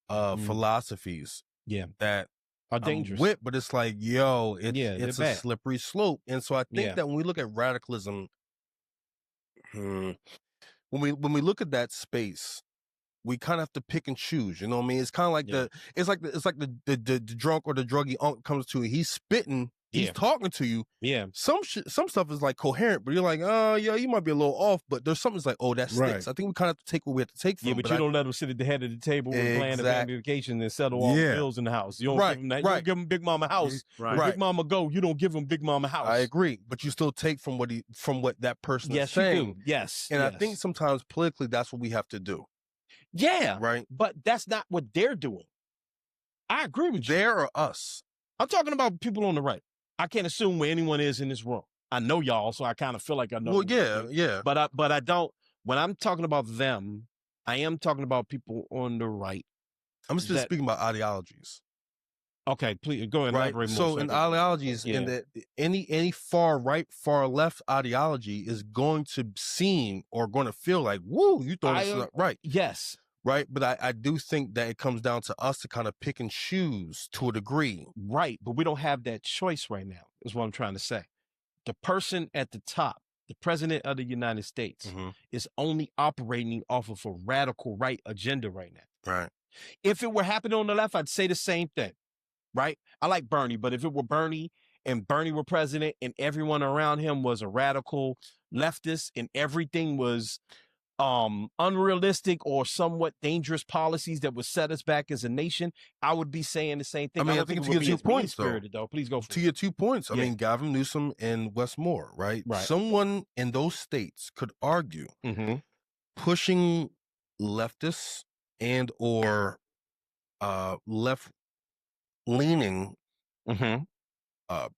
philosophies that are dangerous with, but it's like, yo, it's a slippery slope. And so I think that when we look at radicalism, when we look at that space, we kind of have to pick and choose. You know what I mean? It's kind of like it's like the drunk or the druggy uncle comes to you. He's spitting. He's talking to you. Yeah. Some stuff is like coherent, but you're like, oh, yeah, you might be a little off, but there's something that's like, oh, that sticks. I think we kind of have to take what we have to take from. Yeah, but you don't let them sit at the head of the table and plan a family vacation and settle all the bills in the house. You don't give them that. You don't give them Big Mama house. When Big Mama go, you don't give them Big Mama house. I agree, but you still take from what that person is saying. You do. Yes. And I think sometimes politically, that's what we have to do. Yeah. Right. But that's not what they're doing. I agree with you. There or us. I'm talking about people on the right. I can't assume where anyone is in this room. I know y'all, so I kind of feel like I know. Well, yeah. But I don't. When I'm talking about them, I am talking about people on the right. I'm just speaking about ideologies. Okay, please go ahead and elaborate more. So in ideologies, in that any far right, far left ideology is going to seem or going to feel like, woo, you thought it's right. Yes. Right. But I do think that it comes down to us to kind of pick and choose to a degree. Right. But we don't have that choice right now, is what I'm trying to say. The person at the top, the president of the United States, is only operating off of a radical right agenda right now. Right. If it were happening on the left, I'd say the same thing. Right. I like Bernie, but if it were Bernie and Bernie were president and everyone around him was a radical leftist and everything was unrealistic or somewhat dangerous policies that would set us back as a nation, I would be saying the same thing. I mean, I think to get 2 points, though. Please go for to your 2 points. I mean, Gavin Newsom and Westmore, right? Someone in those states could argue pushing leftists and or left-leaning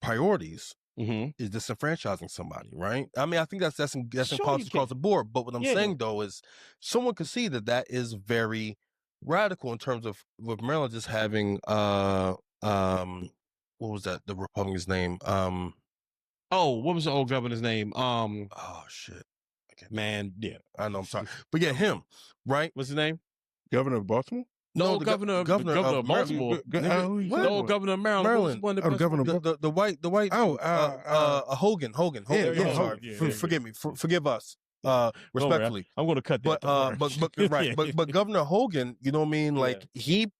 priorities is disenfranchising somebody, right? I mean, I think that's in politics across the board. But what I'm saying though is, someone could see that is very radical in terms of with Maryland just having what was that? The Republican's name? What was the old governor's name? Oh shit, man, I know. I'm sorry, but him, right? What's his name? Governor of Baltimore. No, governor of Baltimore. No, governor of Maryland. The white. Hogan. Forgive me. Forgive us. Respectfully, I'm going to cut that. But Governor Hogan, you know what I mean? Like he,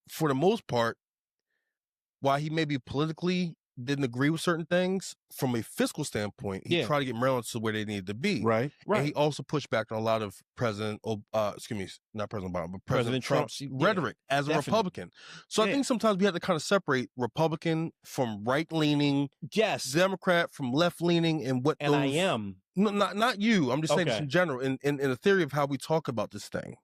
for the most part, while he maybe politically didn't agree with certain things, from a fiscal standpoint, he tried to get Maryland to where they needed to be. Right. And he also pushed back on a lot of President Obama, but President Trump's rhetoric as a Republican. So I think sometimes we have to kind of separate Republican from right-leaning, Democrat from left-leaning, and what. And I am not you. I'm just saying this in general, in the theory of how we talk about this thing.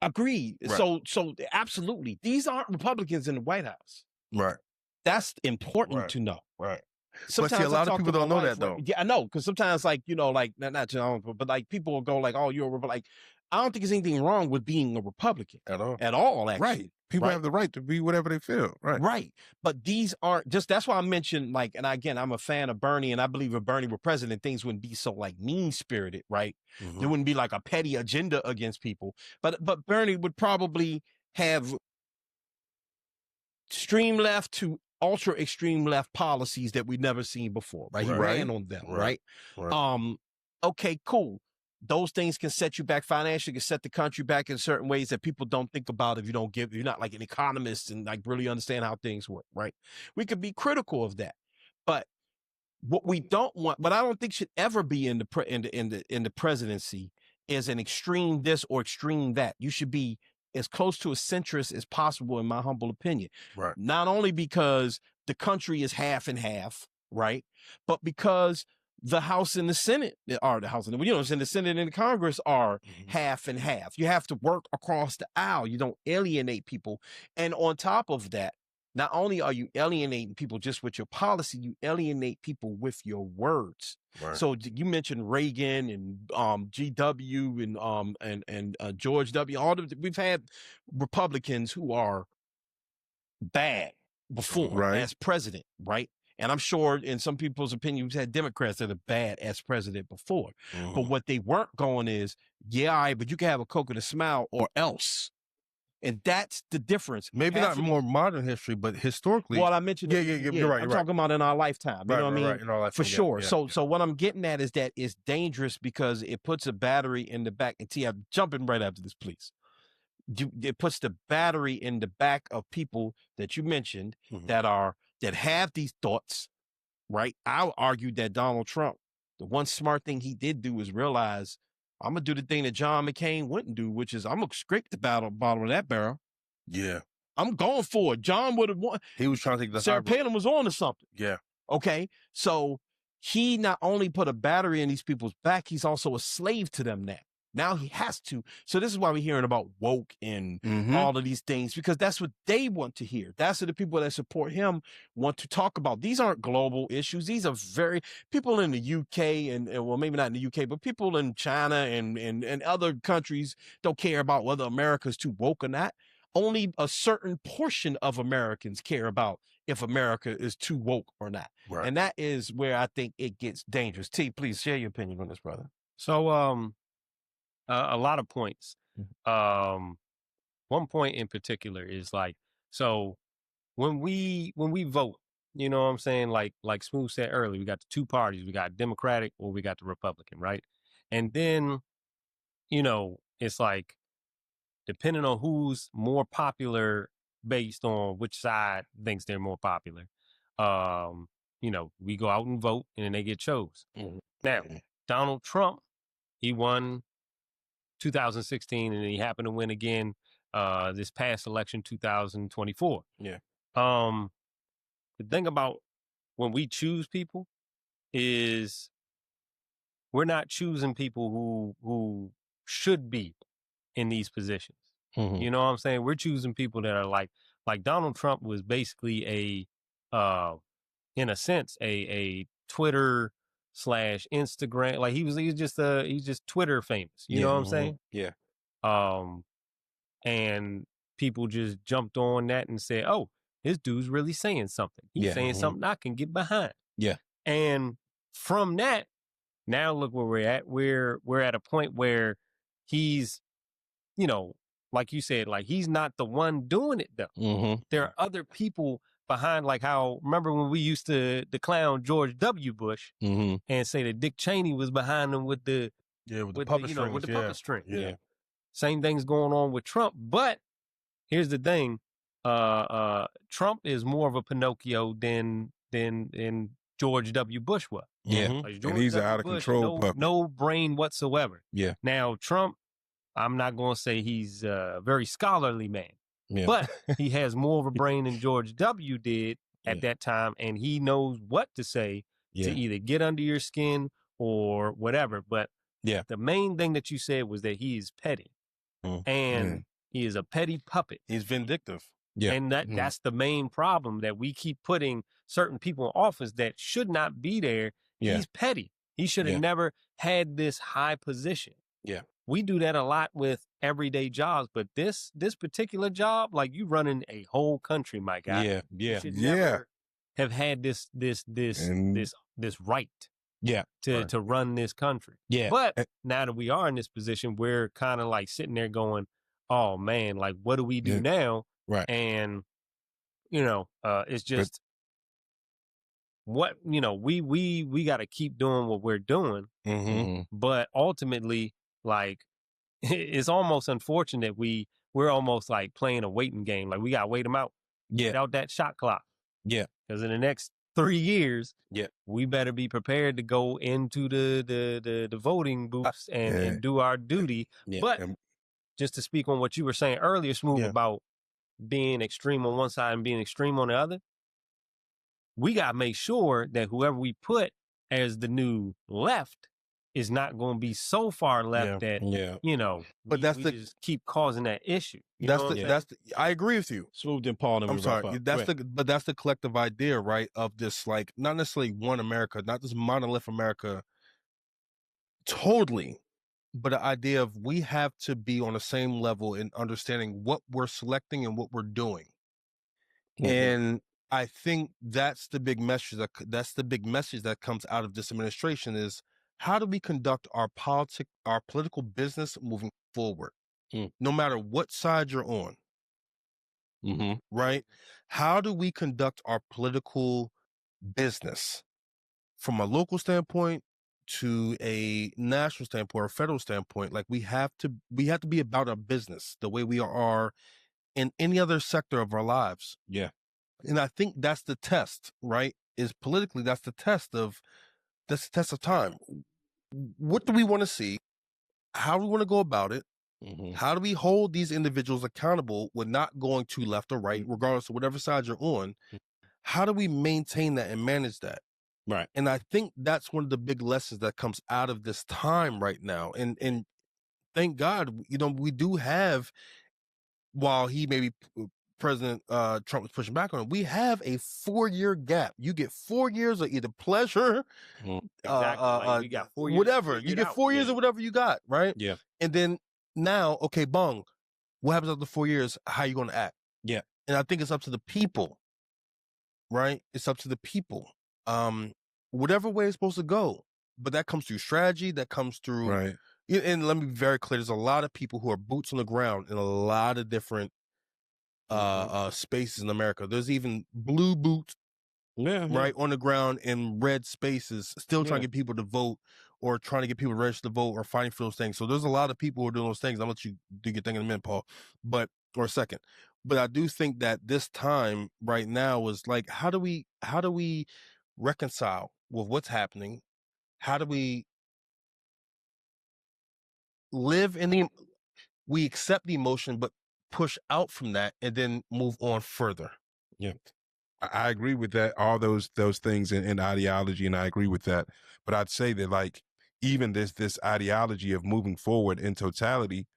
Agreed. Right. So absolutely, these aren't Republicans in the White House. Right. That's important to know. Right. Sometimes but see, a lot I of talk people to don't my know wife, that though. Yeah, I know, because sometimes, like, you know, like not but like people will go like, "Oh, you're a Republican." Like, I don't think there's anything wrong with being a Republican At all. Actually. Right. People Right? have the right to be whatever they feel. Right. Right. But these aren't just, that's why I mentioned, like, and again, I'm a fan of Bernie, and I believe if Bernie were president, things wouldn't be so like mean spirited, right? There wouldn't be like a petty agenda against people. But Bernie would probably have extreme left to ultra extreme left policies that we've never seen before, right? He ran on them, right? Okay, cool. Those things can set you back financially, can set the country back in certain ways that people don't think about if you're not like an economist and like really understand how things work, right? We could be critical of that. But what we don't want, what I don't think should ever be in the presidency, is an extreme this or extreme that. You should be as close to a centrist as possible, in my humble opinion. Right. Not only because the country is half and half, right, but because the House and the Senate are the Senate and the Congress are half and half. You have to work across the aisle. You don't alienate people. And on top of that, not only are you alienating people just with your policy, you alienate people with your words. Right. So you mentioned Reagan and GW and George W. We've had Republicans who are bad before as president, right? And I'm sure in some people's opinion, we've had Democrats that are bad as president before. But what they weren't going is, yeah, all right, but you can have a Coke and a smile or else. And that's the difference. Maybe not more modern history, but historically. Well, I mentioned, you're right. I'm talking about in our lifetime. You know what I mean? Right, in our lifetime, for sure. Yeah. So what I'm getting at is that it's dangerous because it puts a battery in the back. And T, I'm jumping right after this, please. It puts the battery in the back of people that you mentioned that have these thoughts, right? I'll argue that Donald Trump, the one smart thing he did do is realize, I'm going to do the thing that John McCain wouldn't do, which is I'm going to scrape the bottom of that barrel. Yeah. I'm going for it. John would have won. He was trying to take the Sarah Palin was on to something. Yeah. Okay. So he not only put a battery in these people's back, he's also a slave to them now. Now he has to. So this is why we're hearing about woke and all of these things, because that's what they want to hear. That's what the people that support him want to talk about. These aren't global issues. These are people in the UK and well, maybe not in the UK, but people in China and other countries don't care about whether America's too woke or not. Only a certain portion of Americans care about if America is too woke or not. Right. And that is where I think it gets dangerous. T, please share your opinion on this, brother. So, a lot of points. One point in particular is like, so when we vote, you know what I'm saying? Like Smooth said earlier, we got the two parties. We got Democratic or we got the Republican, right? And then, it's like, depending on who's more popular based on which side thinks they're more popular, we go out and vote and then they get chose. Now, Donald Trump, he won 2016 and he happened to win again this past election 2024. Yeah. The thing about when we choose people is we're not choosing people who should be in these positions. You know what I'm saying? We're choosing people that are like Donald Trump was basically in a sense, a Twitter / Instagram. Like he's just Twitter famous. You know what I'm saying? Yeah. And people just jumped on that and said, "Oh, this dude's really saying something. He's saying something I can get behind." Yeah. And from that, now look where we're at. We're at a point where he's, like you said, like he's not the one doing it though. There are other people behind, like how, remember when we used to clown George W. Bush and say that Dick Cheney was behind him with the puppet string. Yeah. Same thing's going on with Trump. But here's the thing. Trump is more of a Pinocchio than George W. Bush was. Yeah. Like and he's an out of control puppet. No brain whatsoever. Yeah. Now, Trump, I'm not going to say he's a very scholarly man, but he has more of a brain than George W. did at that time, and he knows what to say to either get under your skin or whatever. But the main thing that you said was that he is petty. And He is a petty puppet. He's vindictive. Yeah. And that's the main problem, that we keep putting certain people in office that should not be there. Yeah. He's petty. He should have never had this high position. Yeah. We do that a lot with everyday jobs, but this particular job, like, you running a whole country, my guy. Yeah. You Yeah. should never have had this right. Yeah. To run this country. Yeah. But now that we are in this position, we're kind of like sitting there going, oh man, like, what do we do now? Right. And, it's just what, we got to keep doing what we're doing. Mm-hmm. But ultimately, like, it's almost unfortunate. We're almost like playing a waiting game. Like, we got to wait them out. Yeah. Wait out that shot clock. Yeah. Because in the next 3 years, we better be prepared to go into the voting booths and do our duty. Yeah. But just to speak on what you were saying earlier, Smooth, about being extreme on one side and being extreme on the other, we got to make sure that whoever we put as the new left is not going to be so far left that, but we just keep causing that issue. I agree with you. Smooth and Paul. I'm sorry. That's the collective idea, right? Of this, like, not necessarily one America, not this monolith America, totally, but the idea of we have to be on the same level in understanding what we're selecting and what we're doing. Mm-hmm. And I think that's the big message that comes out of this administration is, how do we conduct our political business moving forward? No matter what side you're on. Mm-hmm. Right? How do we conduct our political business from a local standpoint to a national standpoint or federal standpoint? Like, we have to be about our business the way we are in any other sector of our lives. Yeah. And I think that's the test, right? Is politically, that's the test of time. What do we want to see? How do we want to go about it? Mm-hmm. How do we hold these individuals accountable with not going to left or right, regardless of whatever side you're on? How do we maintain that and manage that? Right. And I think that's one of the big lessons that comes out of this time right now. And thank God, we do have, while he maybe President Trump was pushing back on it, we have a 4-year gap. You get 4 years of either pleasure, exactly. You got 4 years, whatever. You get 4 years of whatever you got, right? Yeah. And then now, okay, bung. What happens after 4 years? How are you going to act? Yeah. And I think it's up to the people, right? It's up to the people. Whatever way it's supposed to go. But that comes through strategy. That comes through. Right. And let me be very clear. There's a lot of people who are boots on the ground in a lot of different spaces in America. There's even blue boots, right, on the ground in red spaces, still trying to get people to vote or trying to get people to register to vote or fighting for those things. So there's a lot of people who are doing those things. I'll let you do your thing in a minute, Paul, or a second. But I do think that this time right now is like, how do we reconcile with what's happening? How do we live we accept the emotion, but push out from that and then move on further? Yeah. I agree with that, all those things in ideology, and I agree with that. But I'd say that, like, even this ideology of moving forward in totality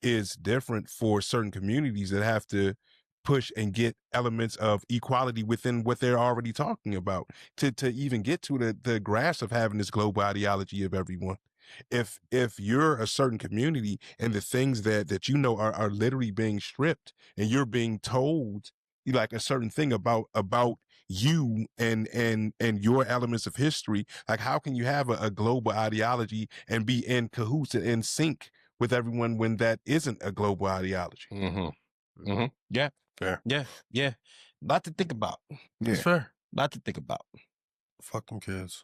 is different for certain communities that have to push and get elements of equality within what they're already talking about to even get to the grasp of having this global ideology of everyone. If you're a certain community and the things that are literally being stripped, and you're being told like a certain thing about you and your elements of history, like, how can you have a global ideology and be in cahoots and in sync with everyone when that isn't a global ideology? Mm-hmm. Mm-hmm. Yeah. Fair. Yeah. Lot to think about. Yeah. It's fair. Lot to think about. Fuck them kids.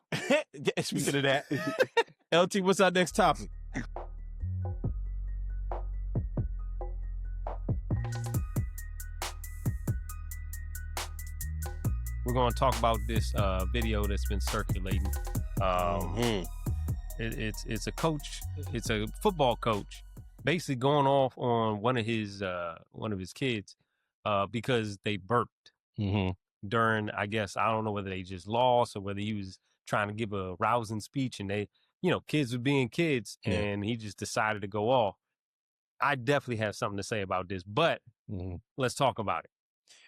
Speaking of that, LT, what's our next topic? We're going to talk about this video that's been circulating. It's a coach. It's a football coach, basically going off on one of his kids because they burped during. I guess I don't know whether they just lost or whether he was trying to give a rousing speech, and they, kids were being kids, and he just decided to go off. I definitely have something to say about this, but let's talk about it.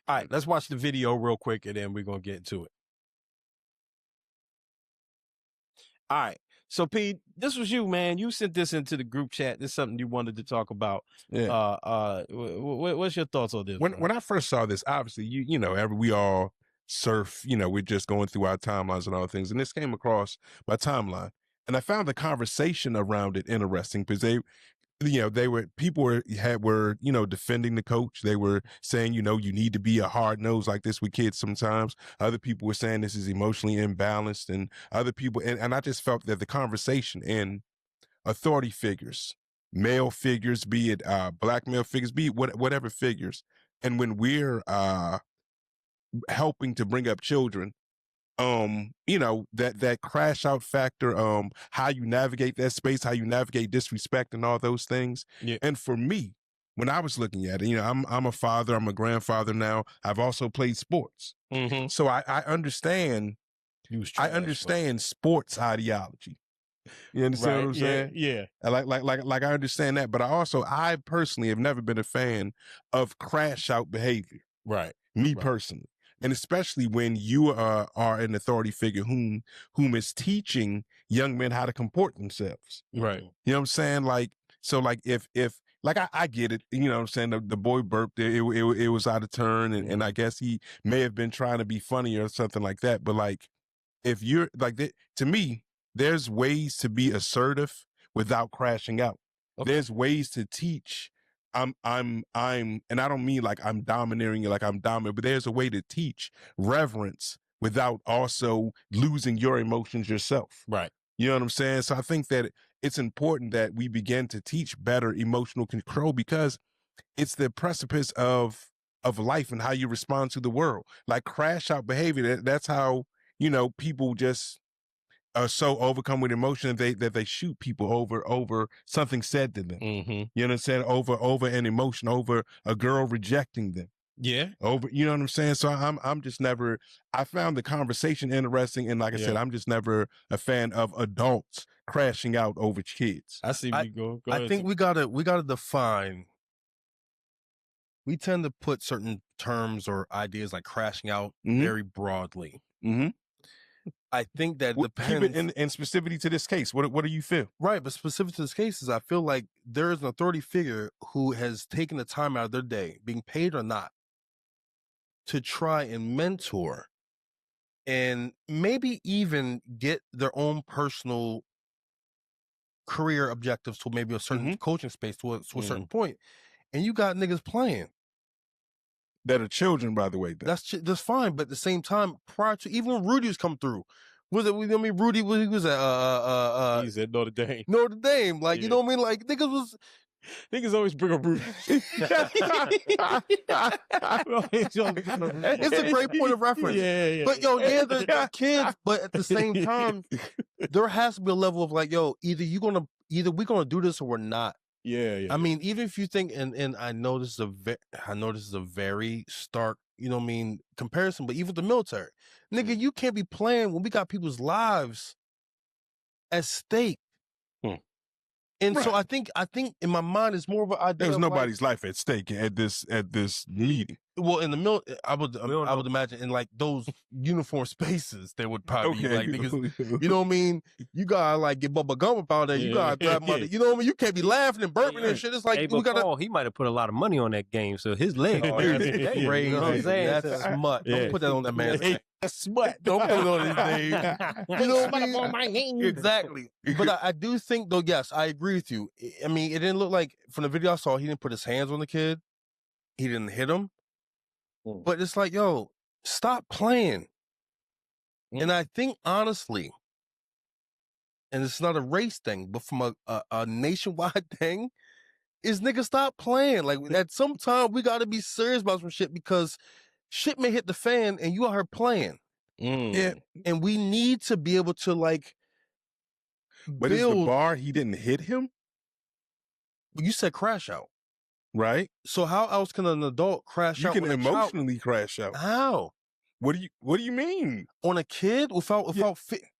All right, let's watch the video real quick, and then we're going to get into it. All right. So, Pete, this was you, man. You sent this into the group chat. This is something you wanted to talk about. Yeah. What's your thoughts on this? When I first saw this, obviously, you know, we all surf, you know, we're just going through our timelines and all things. And this came across my timeline. And I found the conversation around it interesting because people were, you know, defending the coach. They were saying, you know, you need to be a hard nose like this with kids sometimes. Other people were saying this is emotionally imbalanced, and other people, and I just felt that the conversation in authority figures, male figures, be it black male figures, be it whatever figures, and when we're helping to bring up children, you know, that crash out factor, how you navigate that space, how you navigate disrespect and all those things. Yeah. And for me, when I was looking at it, you know, I'm a father, I'm a grandfather now. I've also played sports. So I understand sports ideology. You understand what I'm saying? Yeah. Like I understand that, but I personally have never been a fan of crash out behavior. Right. Me personally. And especially when you are an authority figure whom is teaching young men how to comport themselves. Right. You know what I'm saying? Like, so like if like I get it, you know what I'm saying? The boy burped, it was out of turn, and I guess he may have been trying to be funny or something like that. But like, if you're like that, to me, there's ways to be assertive without crashing out. Okay. There's ways to teach. And I don't mean like I'm domineering you, like I'm dominant, but there's a way to teach reverence without also losing your emotions yourself. Right. You know what I'm saying? So I think that it's important that we begin to teach better emotional control, because it's the precipice of life and how you respond to the world. Like crash out behavior, that's how, you know, people just are so overcome with emotion that they shoot people over something said to them. You know what I'm saying? Over an emotion, over a girl rejecting them. Yeah. Over, you know what I'm saying? So I'm just never, I found the conversation interesting, and like I said, I'm just never a fan of adults crashing out over kids. I see me go I think we gotta define. We tend to put certain terms or ideas like crashing out very broadly. I think that depends. Keep it in specificity to this case. What do you feel? Right, but specific to this case is I feel like there is an authority figure who has taken the time out of their day, being paid or not, to try and mentor and maybe even get their own personal career objectives to maybe a certain coaching space to a certain point. And you got niggas playing. That are children, by the way. That's fine, but at the same time, prior to even when Rudy was coming through, Rudy he was at he's at Notre Dame. Notre Dame, like you know what I mean? Like niggas always bring up Rudy. It's a great point of reference. Yeah. But they're kids, but at the same time, there has to be a level of like, yo, either we're gonna do this or we're not. Yeah. I mean, even if you think, and I know this is a very stark, you know what I mean, comparison, but even the military, nigga, you can't be playing when we got people's lives at stake. And so I think in my mind it's more of an idea. There's nobody's life at stake at this meeting. Well, in the I would imagine in like those uniform spaces, they would probably be like niggas, you know what I mean? You gotta like get Bubba Gum about that. You gotta grab money. You know what I mean? You can't be laughing and burping and shit. It's like we gotta. Paul, he might have put a lot of money on that game, so his legs. You know what I'm saying? That's smut. Don't put that on that man's name. That's smut. Don't put it on his name. You know what I mean? On my name. Exactly. But I do think though, yes, I agree with you. I mean, it didn't look like from the video I saw, he didn't put his hands on the kid. He didn't hit him. But it's like, yo, stop playing. And I think honestly, and it's not a race thing, but from a nationwide thing, is nigga stop playing. Like at some time we gotta be serious about some shit because shit may hit the fan and you out here playing. Yeah. And we need to be able to like But is the bar he didn't hit him? You said crash out. Right. So how else can an adult crash out? You can emotionally crash out. How? What do you mean? On a kid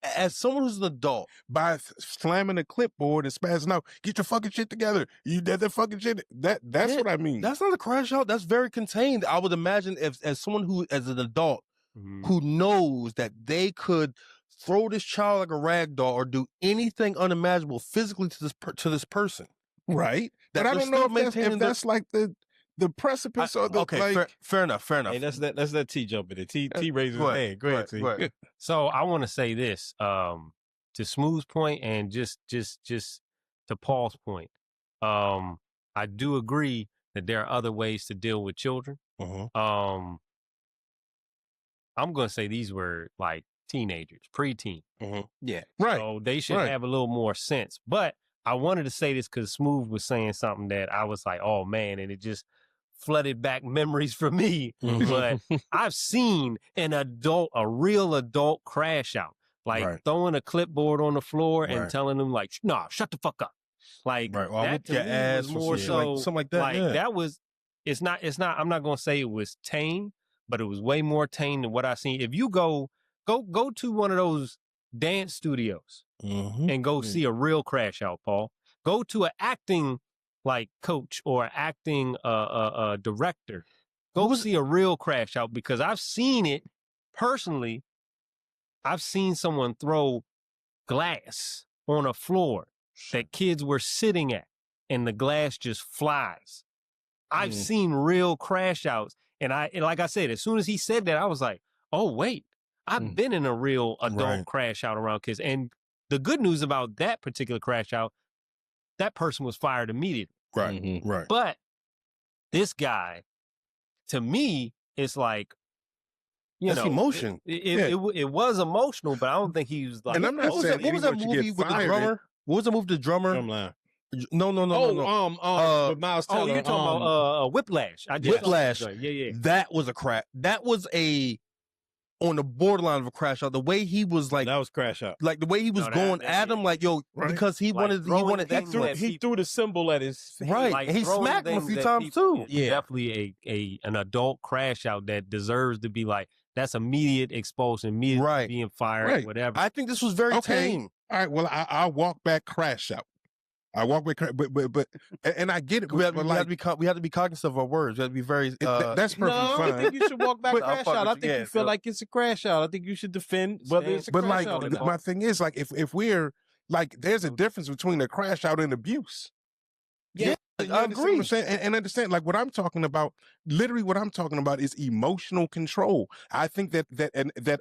as someone who's an adult, by slamming a clipboard and spazzing out, get your fucking shit together. You did that fucking shit. That's what I mean. That's not a crash out. That's very contained. I would imagine as someone who, as an adult, who knows that they could throw this child like a rag doll or do anything unimaginable physically to this person. Right. But I don't know if that's like the precipice or the okay. like. Fair enough. Hey, let's let T jump in it. T raises his hand. Go ahead, T. Right. So I want to say this to Smooth's point and just to Paul's point. I do agree that there are other ways to deal with children. I'm going to say these were like teenagers, preteen. Yeah. Right. So they should have a little more sense. But I wanted to say this because Smooth was saying something that I was like, oh man, and it just flooded back memories for me. But I've seen a real adult crash out, like throwing a clipboard on the floor and telling them like, nah, shut the fuck up. Like that to me was more so something like that. Like that was, it's not, I'm not going to say it was tame, but it was way more tame than what I seen. If you go to one of those dance studios and go see a real crash out, Paul. Go to an acting like coach or acting director. Go see a real crash out because I've seen it personally. I've seen someone throw glass on a floor that kids were sitting at and the glass just flies. I've seen real crash outs. And like I said, as soon as he said that, I was like, oh, wait, I've been in a real adult crash out around kids. And the good news about that particular crash out, that person was fired immediately. Right. But this guy, to me, it's like, that's emotion. It was emotional, but I don't think he was like. And I'm not saying what was that movie with the drummer? What was the movie with the drummer? Drumline. No. With Miles Teller. You're talking about Whiplash. Whiplash. Yeah. That was a crash. That was on the borderline of a crash out. The way he was like, that was crash out. Like the way he was going at him, like because he wanted he threw the symbol at his feet. Right, like and he smacked him a few times too. Yeah, definitely an adult crash out that deserves to be like that's immediate expulsion, immediate being fired, whatever. I think this was very tame. All right, well, I'll walk back crash out. I walk back, but and I get it. We have to be cognizant of our words. We have to be very. That's perfectly fine. I think you should walk back crash out. I think you feel like it's a crash out. I think you should defend whether it's a crash out. But my thing is, like, if we're like, there's a difference between a crash out and abuse. Yeah, I agree. What I'm saying? And understand, like, what I'm talking about. Literally, what I'm talking about is emotional control. I think that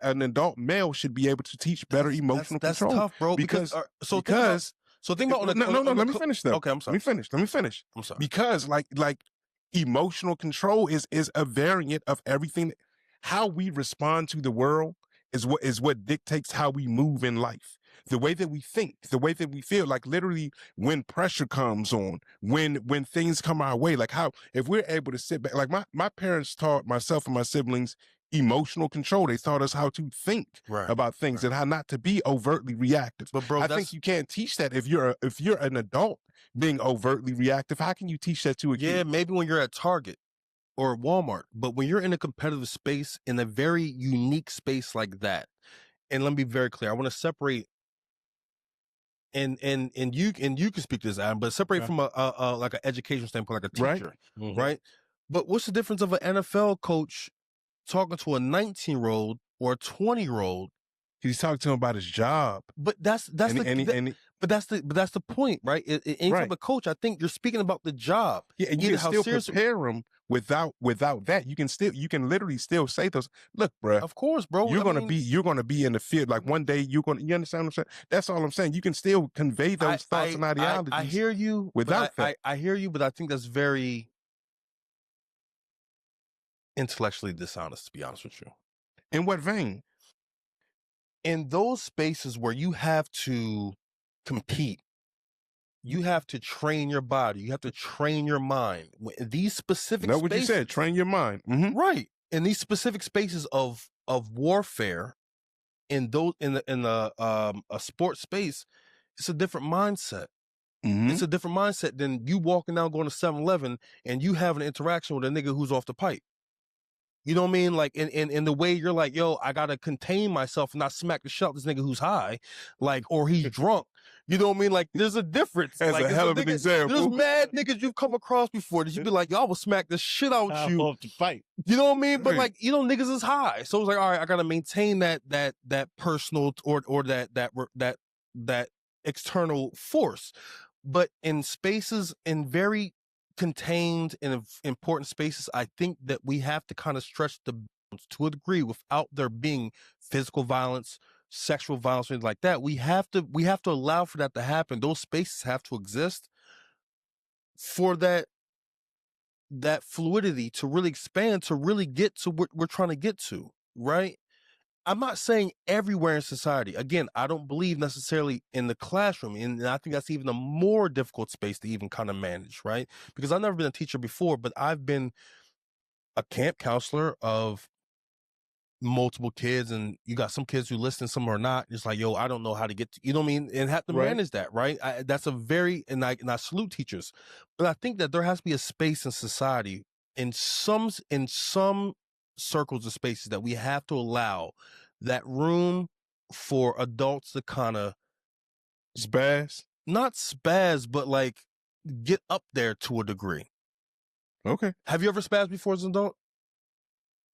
an adult male should be able to teach better emotional control. That's tough, bro. So think about no. Let me finish though. Okay, I'm sorry. Let me finish. I'm sorry. Because like emotional control is a variant of everything. How we respond to the world is what dictates how we move in life. The way that we think, the way that we feel. Like literally, when pressure comes on, when things come our way, like how if we're able to sit back. Like my parents taught myself and my siblings emotional control. They taught us how to think about things and how not to be overtly reactive. But bro, I think you can't teach that if you're an adult being overtly reactive. How can you teach that to a kid? Yeah, maybe when you're at Target or Walmart, but when you're in a competitive space, in a very unique space like that, and let me be very clear, I want to separate. And you can speak to this, Adam, but separate from a like an education standpoint, like a teacher, right? But what's the difference of an NFL coach talking to a 19-year-old or a 20-year-old? He's talking to him about his job. But that's the point, right? Any type of coach, I think you're speaking about the job. Yeah, and you can still prepare him without that. You can literally still say those. Look, bro. Of course, bro. You're gonna be in the field. Like one day you understand what I'm saying? That's all I'm saying. You can still convey those thoughts and ideologies. I hear you without that. I hear you, but I think that's very intellectually dishonest, to be honest with you. In what vein? In those spaces where you have to compete, you have to train your body, you have to train your mind. These specific spaces, what you said, train your mind. Right. In these specific spaces of warfare, in a sports space, it's a different mindset. It's a different mindset than you walking down going to 7-Eleven and you having an interaction with a nigga who's off the pipe. You know what I mean? Like in the way you're like, yo, I gotta contain myself and not smack the shit out this nigga who's high, like, or he's drunk. You know what I mean? Like, there's a difference. That's like, a hell of an example. There's mad niggas you've come across before that you be like, y'all will smack the shit out you. To fight. You know what I mean? But Right. like, you know, niggas is high, so it's like, all right, I gotta maintain that personal or that external force. But in spaces, in very contained and important spaces, I think that we have to kind of stretch the bounds to a degree without there being physical violence, sexual violence, things like that. We have to allow for that to happen. Those spaces have to exist for that fluidity to really expand, to really get to what we're trying to get to, right? I'm not saying everywhere in society. Again, I don't believe necessarily in the classroom. And I think that's even a more difficult space to even kind of manage, right? Because I've never been a teacher before, but I've been a camp counselor of multiple kids, and you got some kids who listen, some are not. It's like, yo, I don't know how to get to, you know what I mean? And have to manage that, right? That's a very, and I salute teachers. But I think that there has to be a space in society, in some circles of spaces, that we have to allow that room for adults to kind of not spaz, but like get up there to a degree. Okay. Have you ever spazzed before as an adult?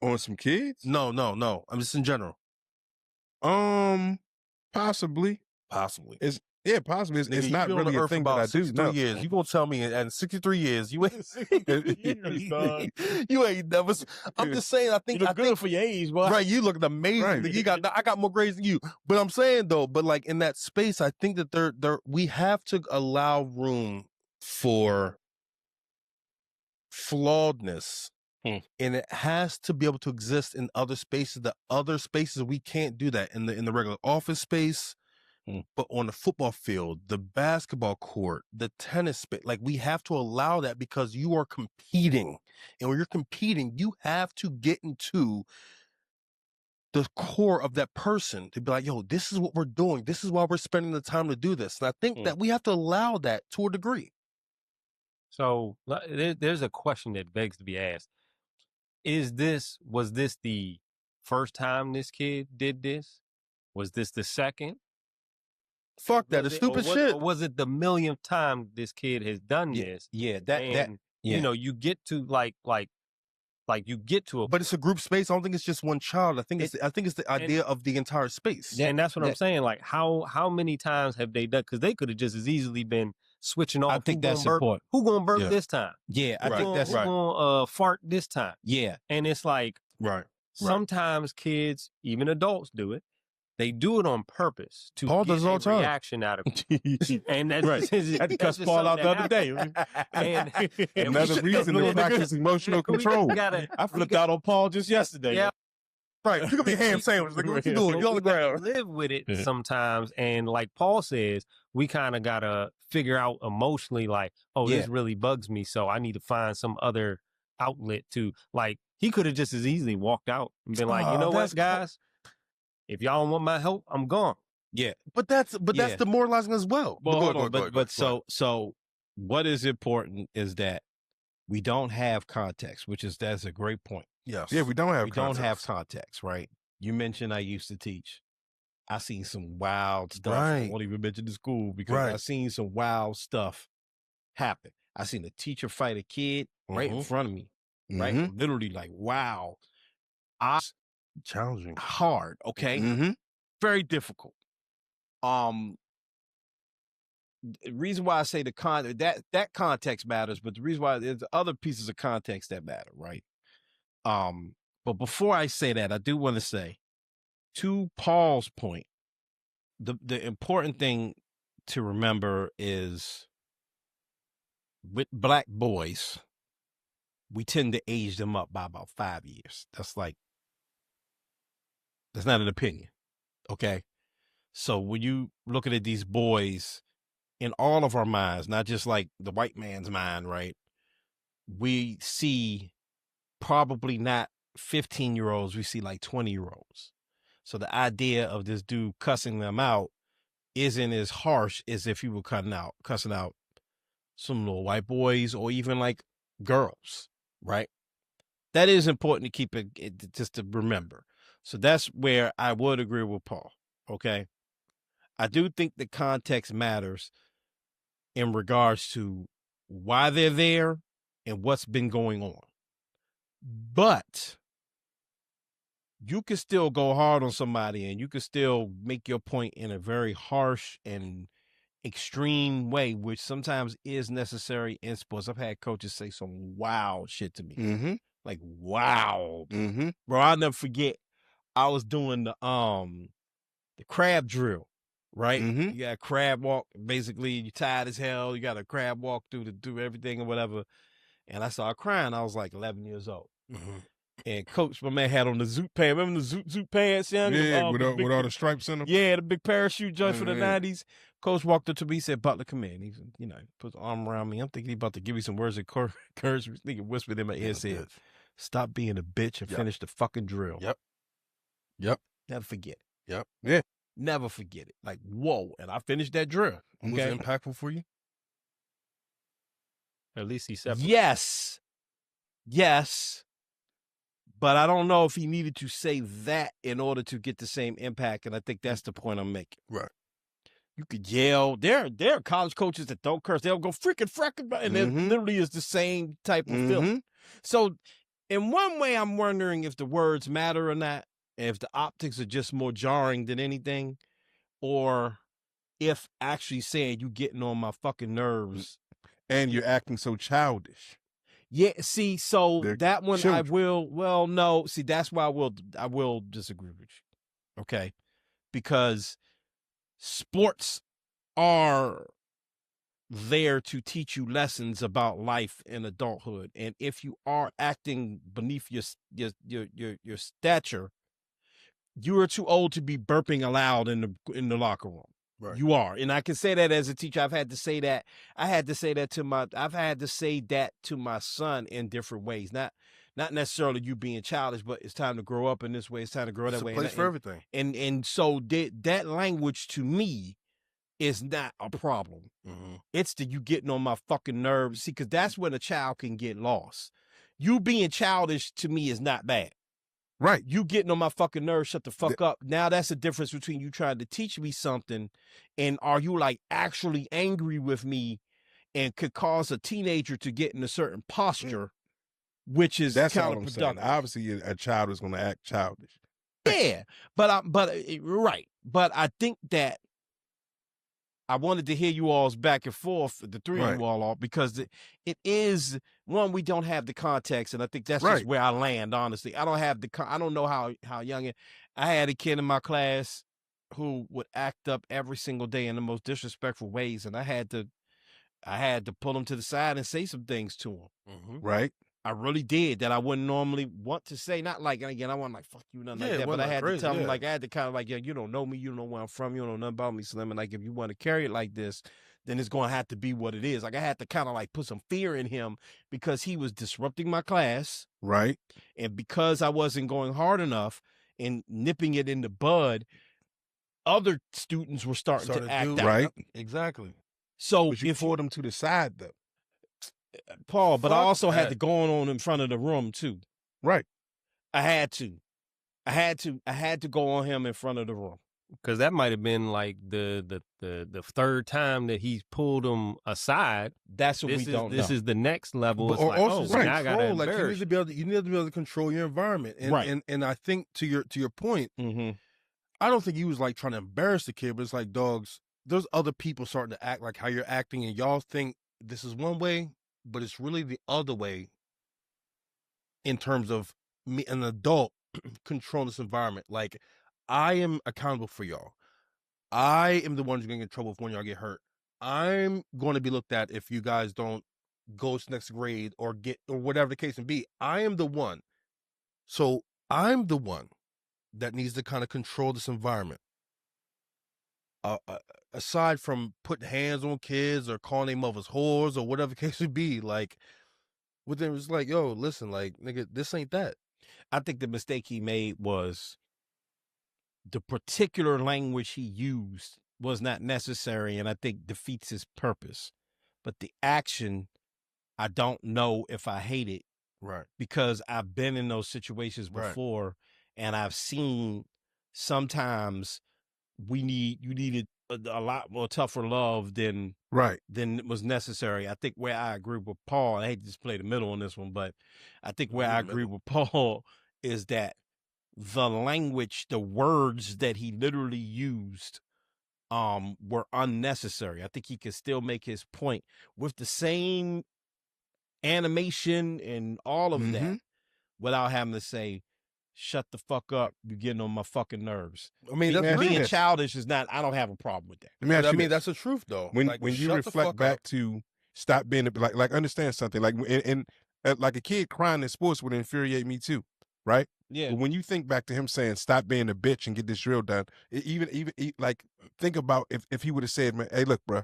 On some kids? No. I'm just in general. Possibly. Possibly. Possibly. It's Nigga, not you been on really the a earth for thing that about I do. 63 No. years. You gonna tell me in 63 years you ain't never. I'm just saying. I think You look good for your age, boy. right. You look amazing. Right. I got more grades than you. But I'm saying though, but like in that space, I think that there we have to allow room for flawedness. And it has to be able to exist in other spaces. The other spaces we can't do that in the regular office space, but on the football field, the basketball court, the tennis space, like we have to allow that because you are competing, and when you're competing, you have to get into the core of that person to be like, yo, this is what we're doing. This is why we're spending the time to do this. And I think that we have to allow that to a degree. So there's a question that begs to be asked. Was this the first time this kid did this? Was this the second? Fuck that. It's stupid shit. Or was it the millionth time this kid has done this? Yeah, you know, you get to like you get to a, but it's a group space. I don't think it's just one child. I think it's the idea of the entire space. And that's what I'm saying. Like how many times have they done? Because they could have just as easily been switching off. I think that's important. Who gonna burp this time? Yeah, I think that's who gonna fart this time? Yeah, and it's like sometimes kids, even adults, do it. They do it on purpose to Paul get does all a the time. reaction out of it. And that's right. I had to cuss Paul out the other day. And Another reason to practice emotional control. I flipped out on Paul just yesterday. Yeah. Right. You could be ham sandwich. Like, what you doing? You on the ground. Live with it sometimes. And like Paul says, we kind of got to figure out emotionally, like, oh, this really bugs me. So I need to find some other outlet to, like, he could have just as easily walked out and been like, you know what, guys? If y'all don't want my help, I'm gone. Yeah. But that's demoralizing as well. So what is important is that we don't have context, that's a great point. Yes. Yeah, we don't have context. Don't have context, right? You mentioned I used to teach. I seen some wild stuff. Right. I won't even mention the school because I seen some wild stuff happen. I seen a teacher fight a kid right in front of me. Right? Literally like, wow. Challenging. Hard, okay? Very difficult. The reason why I say that context matters, but the reason why there's other pieces of context that matter, right? But before I say that, I do want to say, to Paul's point, the important thing to remember is with black boys, we tend to age them up by about 5 years. That's not an opinion, okay? So when you looking at these boys, in all of our minds, not just like the white man's mind, right? We see probably not 15-year-olds, we see like 20-year-olds. So the idea of this dude cussing them out isn't as harsh as if he were cussing out some little white boys or even like girls, right? That is important to keep just to remember. So that's where I would agree with Paul. Okay. I do think the context matters in regards to why they're there and what's been going on. But you can still go hard on somebody and you can still make your point in a very harsh and extreme way, which sometimes is necessary in sports. I've had coaches say some wild shit to me. Mm-hmm. Like, wow. Mm-hmm. Bro, I'll never forget. I was doing the crab drill, right? Mm-hmm. You got a crab walk. Basically, you tired as hell. You got a crab walk through everything or whatever. And I started crying. I was like 11 years old. Mm-hmm. And coach, my man had on the zoot pants. Remember the zoot pants, young? Yeah, with all the stripes in them. Yeah, the big parachute joint for the Yeah. 90s. Coach walked up to me, he said, Butler, come in. He said, put his arm around me. I'm thinking he about to give me some words of encouragement. Nigga whispered in my ear, said, stop being a bitch and finish the fucking drill. Yep. Never forget it. Yep. Yeah. Never forget it. Like, whoa. And I finished that drill. Okay. Was it impactful for you? At least he separate. Yes. But I don't know if he needed to say that in order to get the same impact. And I think that's the point I'm making. Right. You could yell. There are college coaches that don't curse. They'll go freaking fracking, and it literally is the same type of feeling. So in one way, I'm wondering if the words matter or not, if the optics are just more jarring than anything, or if actually saying you getting on my fucking nerves. And you're acting so childish. Yeah, see, so They're that one children. no, see, that's why I will disagree with you. Okay? Because sports are there to teach you lessons about life and adulthood. And if you are acting beneath your stature, you are too old to be burping aloud in the locker room. Right. You are. And I can say that as a teacher. I've had to say that to my son in different ways. Not necessarily you being childish, but it's time to grow up in this way. It's time to grow that way. It's a place for everything. And so that language to me is not a problem. Mm-hmm. It's the you getting on my fucking nerves. See, because that's when a child can get lost. You being childish to me is not bad. Right. You getting on my fucking nerves, shut the fuck up. Now that's the difference between you trying to teach me something and are you like actually angry with me and could cause a teenager to get in a certain posture, which is that's all I'm saying. counterproductive. Obviously, a child is going to act childish. Yeah, but right. But I think that I wanted to hear you all's back and forth, the three of you all, because it is one, we don't have the context, and I think that's just where I land. Honestly, I don't have I don't know how young I had a kid in my class who would act up every single day in the most disrespectful ways, and I had to pull him to the side and say some things to him. Mm-hmm. Right. I really did that I wouldn't normally want to say. Not like, again, I wasn't like, fuck you, nothing like that. But I had to tell him, like, I had to kind of like, yeah, you don't know me. You don't know where I'm from. You don't know nothing about me, Slim. And like, if you want to carry it like this, then it's going to have to be what it is. Like, I had to kind of like put some fear in him because he was disrupting my class. Right. And because I wasn't going hard enough and nipping it in the bud, other students were starting to act out. Right. Exactly. So but you pulled them to the side, though. Paul, but I also had to go on in front of the room too. Right. I had to go on him in front of the room. Because that might have been like the third time that he's pulled him aside. That's what we don't know. This is the next level. But, it's like, also, now I gotta like you need to be able to control your environment. And, and I think to your point, I don't think he was like trying to embarrass the kid, but it's like, dogs, there's other people starting to act like how you're acting, and y'all think this is one way, but it's really the other way in terms of me, an adult, controlling this environment. Like, I am accountable for y'all. I am the one who's going to get in trouble when y'all get hurt. I'm going to be looked at if you guys don't go to next grade or whatever the case may be. I am the one. So I'm the one that needs to kind of control this environment. Aside from putting hands on kids or calling their mothers whores or whatever the case would be, like, with them, it's like, yo, listen, like, nigga, this ain't that. I think the mistake he made was the particular language he used was not necessary, and I think defeats his purpose. But the action, I don't know if I hate it Right. because I've been in those situations before, and I've seen sometimes you needed a lot more tougher love than was necessary. I think where I agree with Paul, I hate to just play the middle on this one, but I think where I agree with Paul is that the language, the words that he literally used were unnecessary. I think he could still make his point with the same animation and all of that without having to say, shut the fuck up, you're getting on my fucking nerves. I mean, that's being childish is not, I don't have a problem with that. I mean, that's the truth though. When like, when you reflect back to stop being like understand something, like and like a kid crying in sports would infuriate me too, right? Yeah. But when you think back to him saying stop being a bitch and get this drill done, even like think about if he would have said, man, hey, look, bro,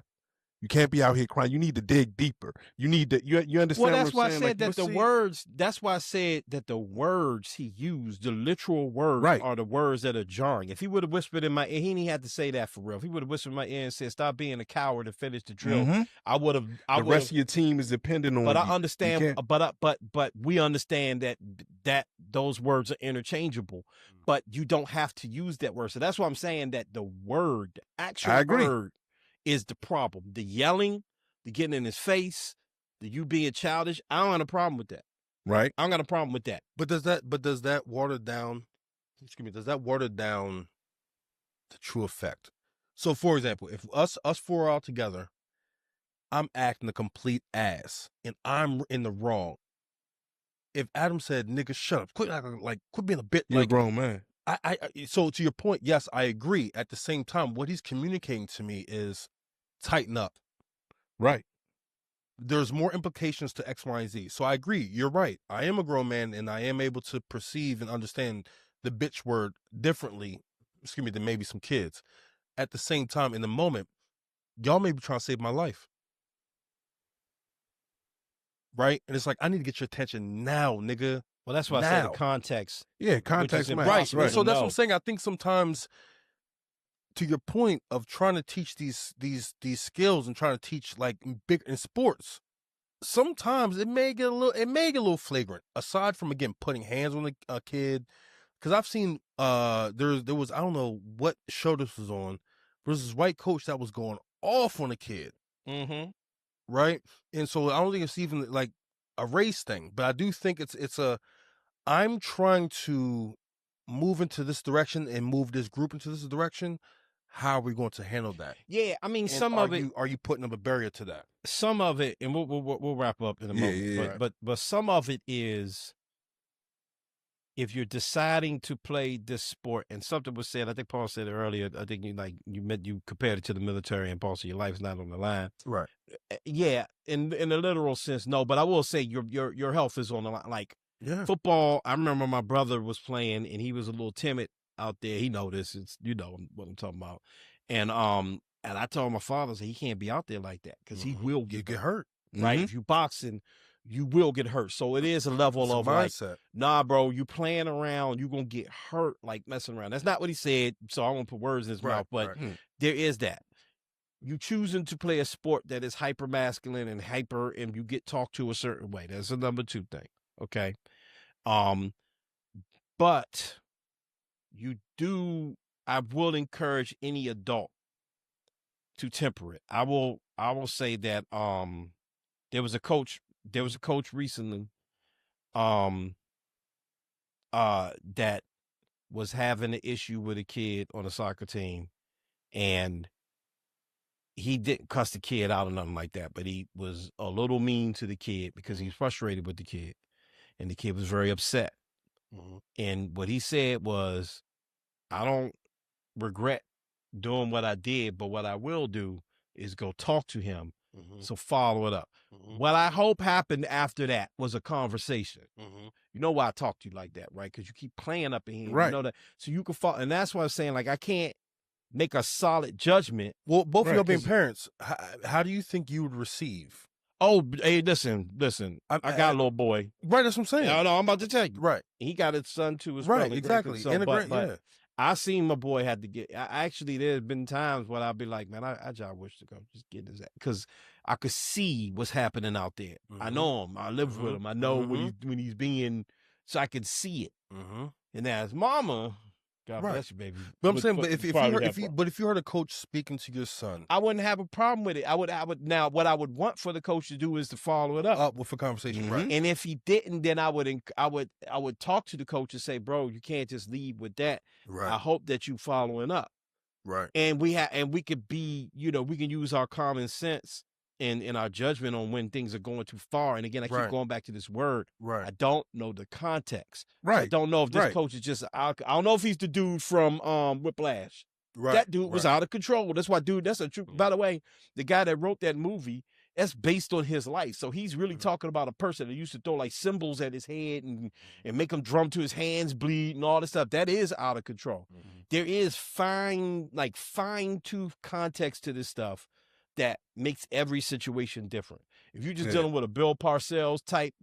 you can't be out here crying. You need to dig deeper. You need to, you understand well, what that's I'm why saying? I said that the words, that's why I said that the words he used, the literal words are the words that are jarring. If he would have whispered in my ear, he didn't have to say that for real. If he would have whispered in my ear and said, stop being a coward and finish the drill, I would have. The rest of your team is dependent on you. But I understand, but we understand that those words are interchangeable, but you don't have to use that word. So that's why I'm saying that the word, the actual word, is the problem. The yelling, the getting in his face, the you being childish, I don't have a problem with that. Right. I don't got a problem with that. But does that water down, does that water down the true effect? So for example, if us four are all together, I'm acting a complete ass and I'm in the wrong. If Adam said, nigga, shut up, quit being a bit, you're a grown man. So to your point, yes, I agree. At the same time, what he's communicating to me is tighten up. Right. There's more implications to X, Y, and Z. So I agree. You're right. I am a grown man and I am able to perceive and understand the bitch word differently, than maybe some kids. At the same time, in the moment, y'all may be trying to save my life. Right? And it's like, I need to get your attention now, nigga. Well, that's why I said the context. Yeah, context matters. Right. So that's what I'm saying. I think sometimes, to your point of trying to teach these skills and trying to teach like big in sports, sometimes it may get a little flagrant. Aside from, again, putting hands on a kid, because I've seen there was, I don't know what show this was on. There was this white coach that was going off on a kid. Right. And so I don't think it's even like a race thing, but I do think I'm trying to move into this direction and move this group into this direction. How are we going to handle that? Yeah, I mean, and are you putting up a barrier to that? Some of it, and we'll wrap up in a moment. Yeah. But some of it is, if you're deciding to play this sport, and something was said, I think Paul said it earlier. I think you compared it to the military, and Paul said your life's not on the line. Right. Yeah, in a literal sense, no. But I will say your health is on the line. Like football, I remember my brother was playing, and he was a little timid out there. He know this. It's what I'm talking about. And I told my father, he can't be out there like that because he will get hurt. Right? If you boxing, you will get hurt. So it is a level of mindset. Like, nah, bro, you playing around, you gonna get hurt like messing around. That's not what he said. So I won't put words in his mouth, but there is that. You choosing to play a sport that is hyper masculine and hyper, and you get talked to a certain way. That's the number 2 thing. Okay. But I will encourage any adult to temper it. I will say that there was a coach recently that was having an issue with a kid on a soccer team, and he didn't cuss the kid out or nothing like that, but he was a little mean to the kid because he was frustrated with the kid, and the kid was very upset. And what he said was, I don't regret doing what I did, but what I will do is go talk to him. So follow it up. What I hope happened after that was a conversation. You know why I talk to you like that, right? Because you keep playing up in here. Right. You know that. So you can fall. And that's why I'm saying, like, I can't make a solid judgment. Well, both of y'all being parents, how do you think you would receive? Oh, hey, listen. I got a little boy. Right, that's what I'm saying. No, I'm about to tell you. Right. He got his son too as well. well. Right, exactly. So, but I seen my boy had to get. Actually, there's been times when I'll be like, man, I just wish to go just get his ass, because I could see what's happening out there. I know him. I live with him. I know when he's being, so I can see it. And as mama, God bless you, baby. But I'm saying, but if you heard a coach speaking to your son, I wouldn't have a problem with it. I would. Now, what I would want for the coach to do is to follow it up with a conversation, right? And if he didn't, then I would talk to the coach and say, bro, you can't just leave with that. Right. I hope that you following up. Right. And we could be, we can use our common sense and our judgment on when things are going too far. And again, I keep going back to this word. Right. I don't know the context. Right. So I don't know if this coach is just, I don't know if he's the dude from Whiplash. Right. That dude was out of control. That's why, dude, that's a true. By the way, the guy that wrote that movie, that's based on his life. So he's really talking about a person that used to throw like cymbals at his head and make him drum to his hands bleed and all this stuff. That is out of control. There is fine-tooth context to this stuff that makes every situation different. If you're just dealing with a Bill Parcells type,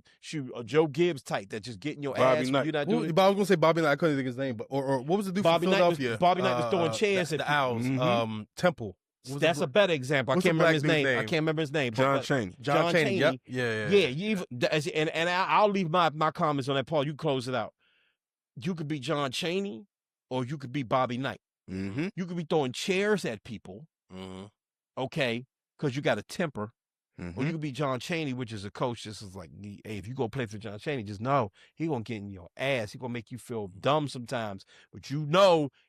a Joe Gibbs type that just getting your Bobby ass. Knight. You're not doing But I was gonna say Bobby Knight. I couldn't think his name, but or what was the dude Bobby from Knight Philadelphia? Bobby Knight was throwing chairs at the Owls. Temple. That's a better example. I can't remember his name. I can't remember his name. John Chaney. John Chaney. Yep. Yeah. You even, and I'll leave my comments on that. Paul, you close it out. You could be John Chaney, or you could be Bobby Knight. You could be throwing chairs at people. Okay, because you got a temper. Or you could be John Chaney, which is a coach. This is like, hey, if you go play for John Chaney, just know he gonna get in your ass. He gonna make you feel dumb sometimes, but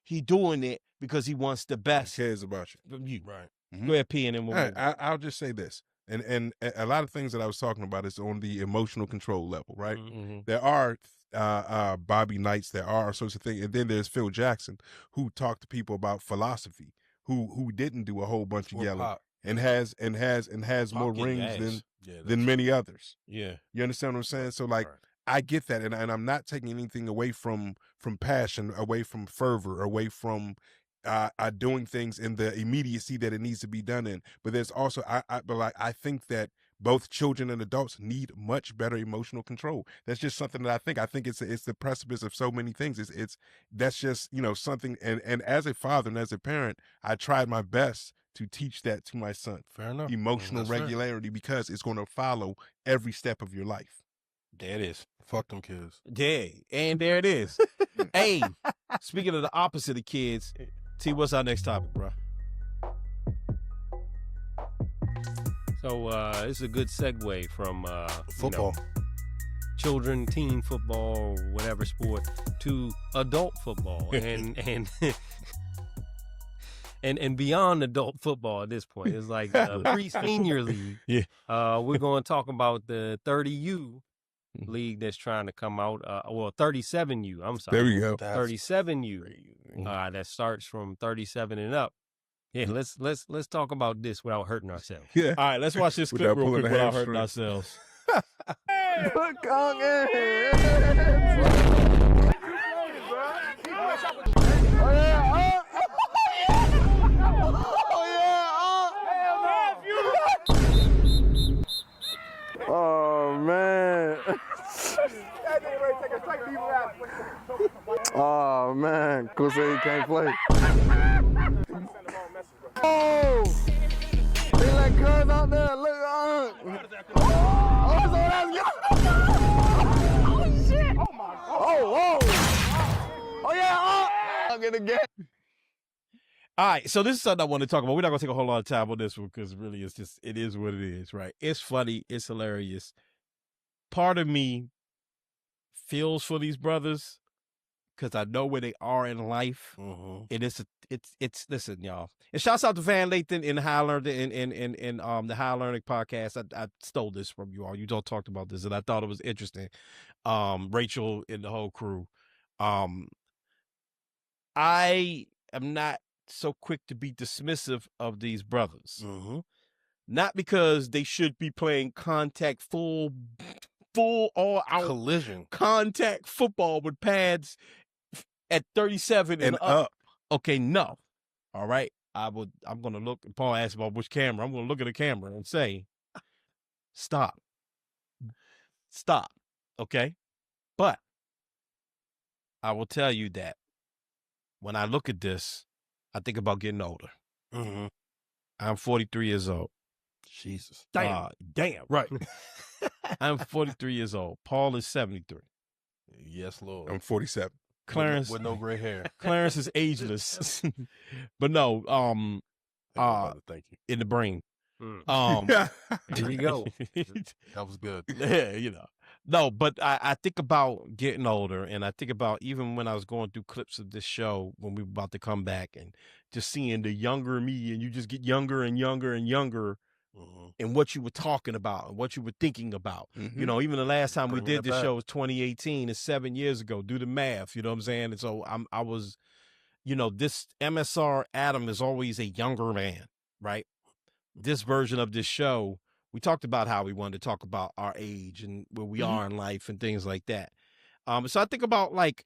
he doing it because he wants the best. He cares about you. You. Right. Go ahead, P, and then we'll I'll just say this, and a lot of things that I was talking about is on the emotional control level, right? There are Bobby Knights, there are sorts of things, and then there's Phil Jackson, who talked to people about philosophy, who didn't do a whole bunch of yelling. And has more rings than many others. Yeah. You understand what I'm saying? So I get that, and I'm not taking anything away from passion, away from fervor, away from doing things in the immediacy that it needs to be done in. But there's also I think that both children and adults need much better emotional control. That's just something that I think it's the precipice of so many things. That's just something. And as a father and as a parent, I tried my best to teach that to my son. Fair enough. Emotional regularity, because it's going to follow every step of your life. There it is. Fuck them kids. Yeah, and there it is. Hey, speaking of the opposite of kids, T, what's our next topic, bro? So it's a good segue from football, children, teen football, whatever sport, to adult football, and beyond adult football at this point. It's like pre-senior league. Yeah. We're going to talk about the 30U league that's trying to come out. 37U. I'm sorry. There we go. 37U. That starts from 37 and up. Yeah, let's talk about this without hurting ourselves. Yeah. All right, let's watch this clip real quick without hurting ourselves. Put Kong in. Oh yeah. Oh man. Oh man, Cool said he can't play. Oh, they like cuz out there. Look, oh, that's good. Oh shit. Oh my God. Oh, whoa. Oh yeah. Oh. I'll get again. All right, so this is something I want to talk about. We're not going to take a whole lot of time on this one because really it is what it is, right? It's funny. It's hilarious. Part of me feels for these brothers because I know where they are in life. And it's listen, y'all. And shouts out to Van Lathan in High Learning in the High Learning podcast. I stole this from you all. You don't talked about this, and I thought it was interesting. Rachel and the whole crew. I am not so quick to be dismissive of these brothers. Not because they should be playing contact full all out collision contact football with pads at 37 and up. Okay, no. All right. I'm gonna look. Paul asked about which camera. I'm gonna look at the camera and say, stop. Okay? But I will tell you that when I look at this, I think about getting older. Mm-hmm. I'm 43 years old. Jesus. Damn. Right. I'm 43 years old. Paul is 73. Yes, Lord. I'm 47. Clarence with no gray hair. Clarence is ageless. But no, Thank you. in the brain. There you go. That was good. Yeah, you know. No, but I think about getting older, and I think about even when I was going through clips of this show when we were about to come back, and just seeing the younger me, and you just get younger and younger and younger, and what you were talking about and what you were thinking about. You know, even the last time we did this show was 2018. It's 7 years ago. Do the math. You know what I'm saying? And so I was, you know, this MSR Adam is always a younger man, right? This version of this show, we talked about how we wanted to talk about our age and where we are in life and things like that. So I think about like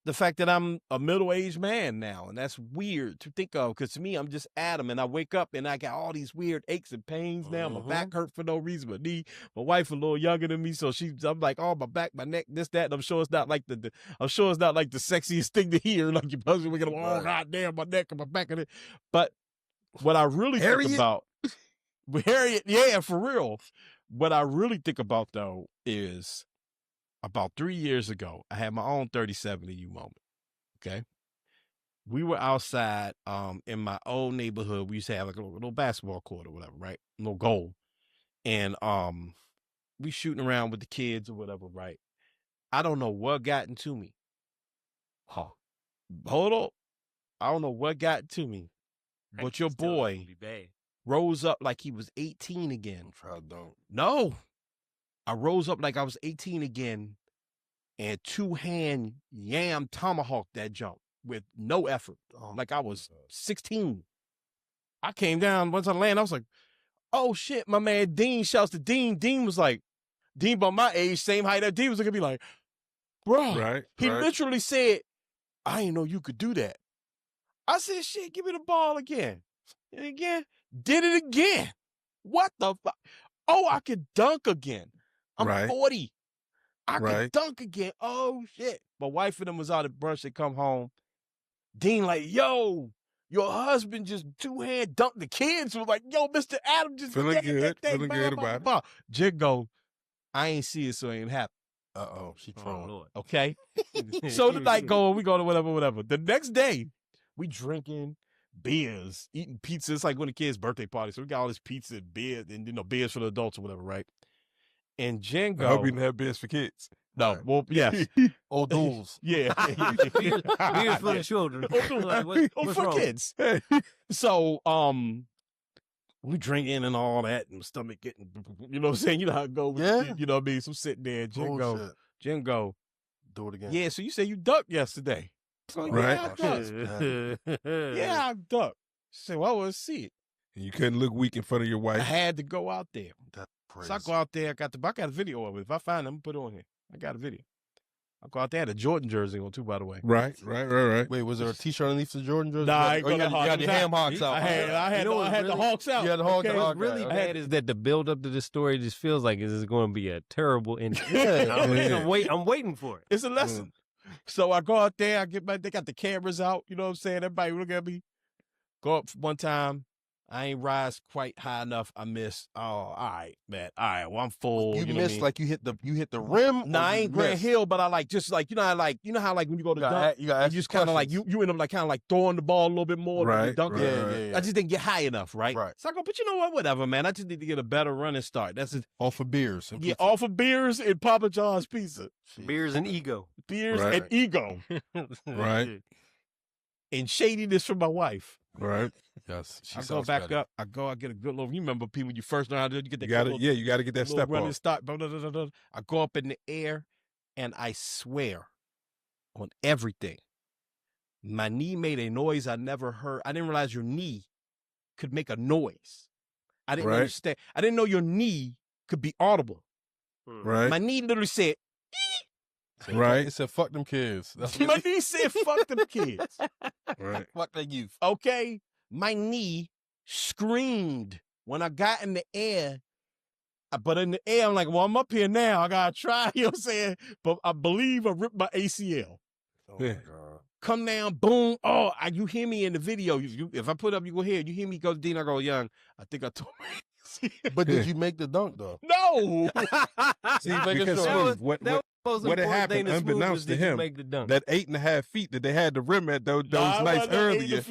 the fact that I'm a middle-aged man now, and that's weird to think of because to me, I'm just Adam, and I wake up and I got all these weird aches and pains now. My back hurt for no reason, but my wife a little younger than me, so I'm like, oh, my back, my neck, this, that. And I'm sure it's not like the sexiest thing to hear. Like your husband waking up, oh goddamn, my neck and my back and it. But what I really think about, Harriet, yeah, for real. What I really think about though is about 3 years ago, I had my own 37 of you moment. Okay. We were outside in my old neighborhood. We used to have like a little basketball court or whatever, right? A little goal. And we shooting around with the kids or whatever, right? I don't know what got into me. Hold on. I don't know what got into me. But your boy rose up like he was 18 again. No. I rose up like I was 18 again and two-hand yam tomahawk that jump with no effort. Like I was 16. I came down once I landed. I was like, oh shit, my man Dean, shouts to Dean. Dean was like, Dean about my age, same height that Dean was looking at me like, bro. He literally said, I didn't know you could do that. I said, shit, give me the ball again. And again, did it again. What the fuck? Oh, I could dunk again. I'm 40. I could dunk again. Oh, shit. My wife and them was out at brunch. They come home. Dean like, yo, your husband just two-hand dunked the kids. Was like, yo, Mr. Adam just feeling good about it. Jen go, I ain't see it, so it ain't happen. Uh-oh, she trolling. Okay. So the night go, we go to whatever. The next day, we drinking beers, eating pizza. It's like when the kids' birthday party. So we got all this pizza and beer and, you know, beers for the adults or whatever, right? And Jen go, I hope you didn't have beers for kids. No, well, yes. Old duels. Yeah. Beers for the children. Like, what's for wrong? Kids. So, we drinking and all that, and stomach getting, you know what I'm saying? You know how it goes. Yeah. You know what I mean? So I'm sitting there, Jen go, do it again. Yeah, so you say you ducked yesterday. So, yeah, I ducked. Yeah, I ducked. She said, well, let's see it. And you couldn't look weak in front of your wife. I had to go out there. That's crazy. So I go out there. I got a video of it. If I find it, I'm going to put it on here. I got a video. I go out there. I had a Jordan jersey on too, by the way. Right. Wait, was there a t-shirt underneath the Jordan jersey? Nah, I ain't you got your ham hocks out. I had the hawks out. You had the hawks out. What's really bad is that the build up to the story just feels like this is going to be a terrible ending. I'm waiting for it. It's a lesson. So I go out there. They got the cameras out. You know what I'm saying? Everybody look at me. Go up one time. I ain't rise quite high enough. I missed. Oh, all right, man. All right. Well, I'm full. You know missed, what I mean? like you hit the rim. Nah, I ain't Grant Hill, but I like just like you know how like when you go to dunk, you just kind of like you end up like kind of like throwing the ball a little bit more. Right. Yeah. I just didn't get high enough. Right. So I go, but you know what? Whatever, man. I just need to get a better running start. That's it. All for beers. Yeah, all for beers and Papa John's pizza. Beers and ego. Beers and ego. Right. And shadiness from my wife. Right. Yes. I go back up. I get a good little. You remember, P, when you first learned how to do it, you get that. You got to get that step running off. start. I go up in the air, and I swear on everything, my knee made a noise I never heard. I didn't realize your knee could make a noise. I didn't understand. I didn't know your knee could be audible. Right. My knee literally said, right. It said, fuck them kids. My knee said, fuck them kids. Right. Fuck that youth. Okay. My knee screamed when I got in the air. But in the air, I'm like, well, I'm up here now. I got to try, you know what I'm saying? But I believe I ripped my ACL. Oh, my God. come down, boom. Oh, you hear me in the video. If I put up, you go hear. You hear me go, Dean, I go, Young, I think I told me. But did you make the dunk, though? No. See, because Smooth, what had happened, unbeknownst to him, that 8.5 feet that they had the rim at those nights earlier,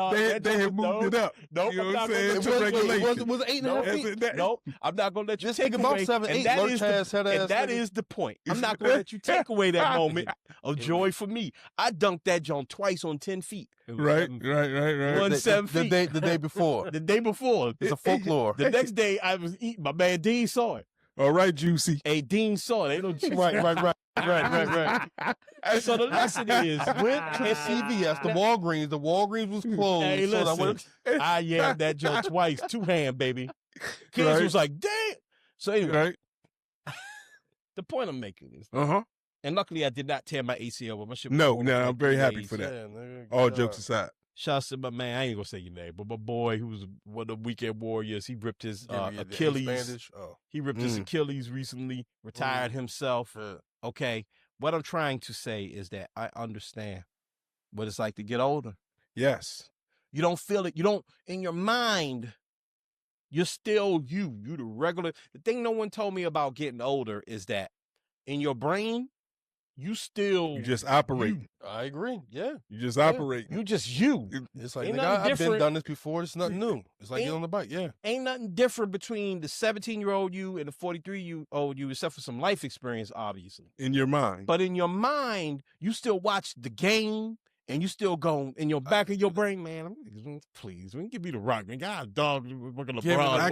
they had moved it up. Nope, you know what I'm saying? It To regulation. was 8.5 feet. Nope, I'm not gonna let you Just take think about away. 7'8", And that is the point. I'm not gonna let you take away that moment of joy for me. I dunked that joint twice on 10 feet. Right. 7 feet. The day before. The day before. It's a folklore. The next day I was eating. My man Dean saw it. All right, Juicy. Hey, Dean saw it. Ain't no juicy. Right. So the lesson is, Went to CVS, the Walgreens was closed. hey, so listen, I yelled that joke twice, 2-hand, baby. Kids was like, damn. So anyway, the point I'm making is, and luckily I did not tear my ACL with my shit. No, I'm very happy for that. All jokes aside. Shouts to my man, I ain't gonna say your name, but my boy who was one of the weekend warriors, he ripped his Achilles. He ripped his Achilles recently, retired himself. Okay. What I'm trying to say is that I understand what it's like to get older. Yes. You don't feel it. You don't, in your mind, you're still you. You the regular. The thing no one told me about getting older is that in your brain, you just operate. I agree. Yeah. You just operate. You just you. It's like, Ain't nigga, nothing I've been different. done this before. It's nothing new. It's like Ain't- getting on the bike. Yeah. Ain't nothing different between the 17-year-old you and the 43-year-old you, except for some life experience, obviously. In your mind. But in your mind, you still watch the game, and you still go in your back of your brain, man. Please, we can give me the rock, man. God, dog, working LeBron. I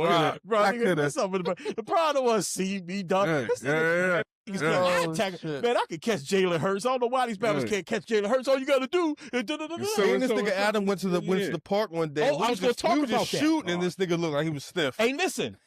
could have. The problem was see me, dog. Yeah. Man, I could catch Jalen Hurts. I don't know why these battles can't catch Jalen Hurts. All you got to do is And this nigga Adam went to the park one day. Oh, I was going to talk about that. Shooting, and this nigga looked like he was stiff. Hey, listen.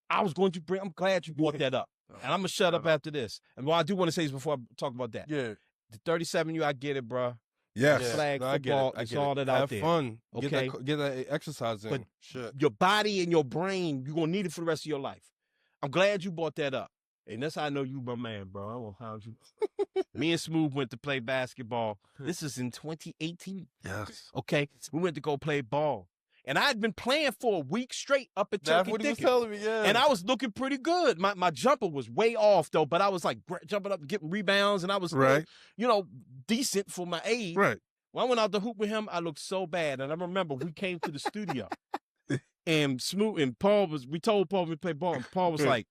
I'm glad you brought that up. And I'm going to shut up after this. And what I do want to say is before I talk about that. Yeah. The 37, I get it, bro. Yes. Flag football, it's all that out there. Have fun. Okay. Get that exercise in. But shit. Your body and your brain, you're going to need it for the rest of your life. I'm glad you brought that up. And that's how I know you my man, bro. I won't hound you. Me and Smooth went to play basketball. This is in 2018. Yes. Okay. We went to go play ball. And I had been playing for a week straight up at That's Turkey what he was Thicket. telling me, yeah. And I was looking pretty good. My jumper was way off, though, but I was like jumping up, getting rebounds, and I was, decent for my age. Right. When I went out to hoop with him, I looked so bad. And I remember we came to the studio, and Smooth and Paul we told Paul we play ball, and Paul was like,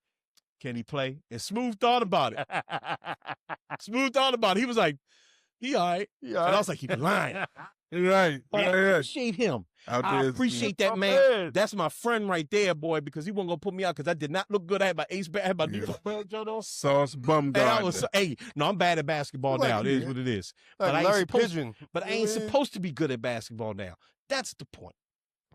can he play? And Smooth thought about it. He was like, he all right. And I was like, he lying. Right. I appreciate him. I appreciate that, man. That's my friend right there, boy, because he wasn't going to put me out because I did not look good. I had my ace bag, I had my New York belt. Sauce bum guy. I'm bad at basketball now. It is what it is. But Larry Pigeon. But I ain't supposed to be good at basketball now. That's the point.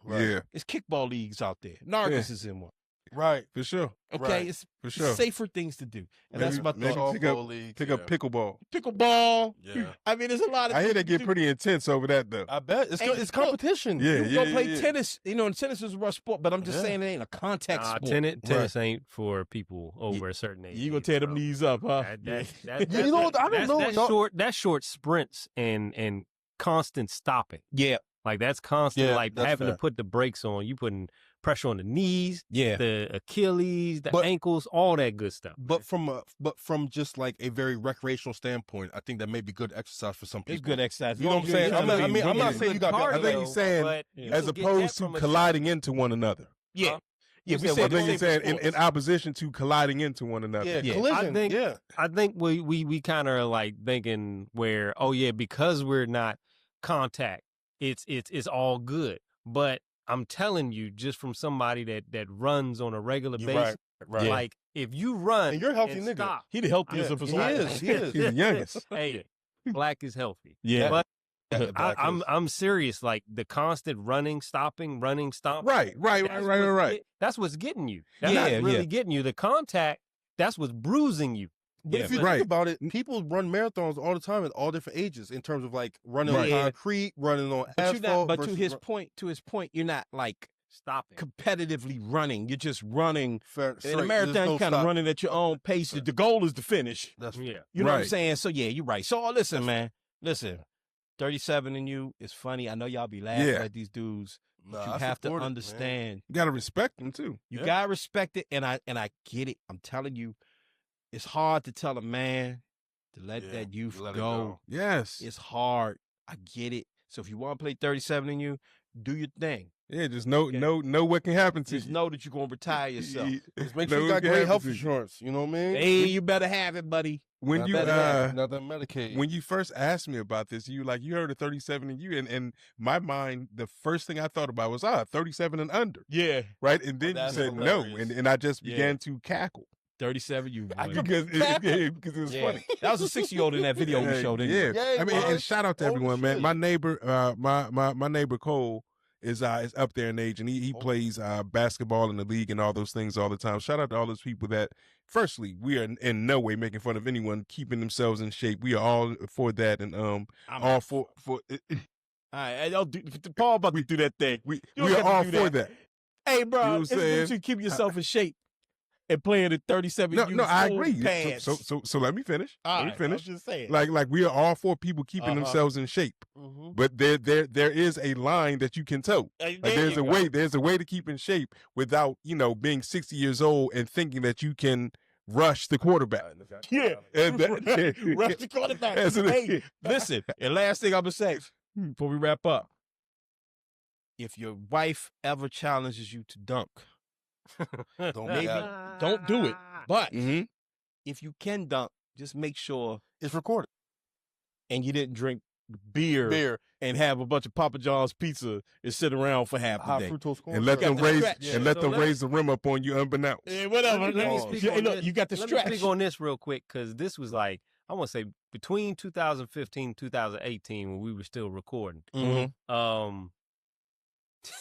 Right. Yeah. It's kickball leagues out there. Narcus is in one. Right. For sure. Okay, right. It's for sure. Safer things to do, and that's my thought. Pick up pickleball. Pickleball. Yeah. I mean, there's a lot of. I hear they get pretty intense over that though. I bet it's competition. Yeah, you go play tennis. You know, and tennis is a rough sport, but I'm just saying it ain't a contact sport. Tennis ain't for people over a certain age. You gonna tear them knees up, huh? You know, I don't know. That's short sprints and constant stopping. Yeah. Like that's constant, like having fair. to put the brakes on. You putting pressure on the knees, yeah, the Achilles, the ankles, all that good stuff. But from just like a very recreational standpoint, I think that may be good exercise for some people. It's good exercise. You know what I'm saying? I'm not saying you got. I think he's saying as opposed to colliding into one another. Yeah. Yeah, I think he's saying in opposition to colliding into one another. Yeah, collision. I think we kind of like thinking where, because we're not contact, it's all good. But I'm telling you, just from somebody that runs on a regular basis, right. Like if you run, and you're a healthy nigga. Stop, he the healthiest of us all. He is. He's the youngest. Hey, Black is healthy. Yeah, but I'm serious. Like the constant running, stopping. Right. That's what's getting you. That's not really getting you. The contact, that's what's bruising you. But if you think about it, people run marathons all the time at all different ages in terms of like running on concrete, running on asphalt. But to his point, you're not like competitively running. You're just running. Fair, In a marathon, you kind of running at your own pace. The goal is to finish. That's Yeah. You know what I'm saying? So, yeah, you're right. So, listen, man. Listen, 37 in you is funny. I know y'all be laughing at these dudes. But you have to understand. You got to respect them, too. You got to respect it, and I get it. I'm telling you, it's hard to tell a man to let that youth go. Yes. It's hard. I get it. So if you want to play 37 in you, do your thing. Yeah, just know what can happen to you. Just know that you're going to retire yourself. Just make sure you got great health insurance. You know what I mean? Hey, you better have it, buddy. When not you that Medicaid. When you first asked me about this, you heard a 37 in you, and my mind, the first thing I thought about was 37 and under. Yeah. Right? And then you said hilarious. no, and I just began to cackle. 37, you because it was funny. That was a 6-year-old in that video we showed. Yeah. I mean, and shout out to everyone, man. My neighbor, my neighbor Cole is up there in age, and he plays basketball in the league and all those things all the time. Shout out to all those people that, firstly, we are in no way making fun of anyone keeping themselves in shape. We are all for that, and all for. All right, Paul about to do that thing. We are all for that. Hey, bro, You know what I'm saying? you should keep yourself in shape and playing at 37. No, I agree. So let me finish. Let me finish. I'm just saying. Like we are all for people keeping themselves in shape, but there is a line that you can toe. Like there's a way to keep in shape without being 60 years old and thinking that you can rush the quarterback. Yeah, rush the quarterback. Hey, listen, and last thing I'm gonna say before we wrap up: if your wife ever challenges you to dunk, don't do it. But if you can dunk, just make sure it's recorded. And you didn't drink beer and have a bunch of Papa John's pizza and sit around for half the day. And let them raise the rim up on you unbeknownst. Yeah, whatever. You got the stretch. Let me speak on this real quick, because this was like, I want to say between 2015 2018 when we were still recording.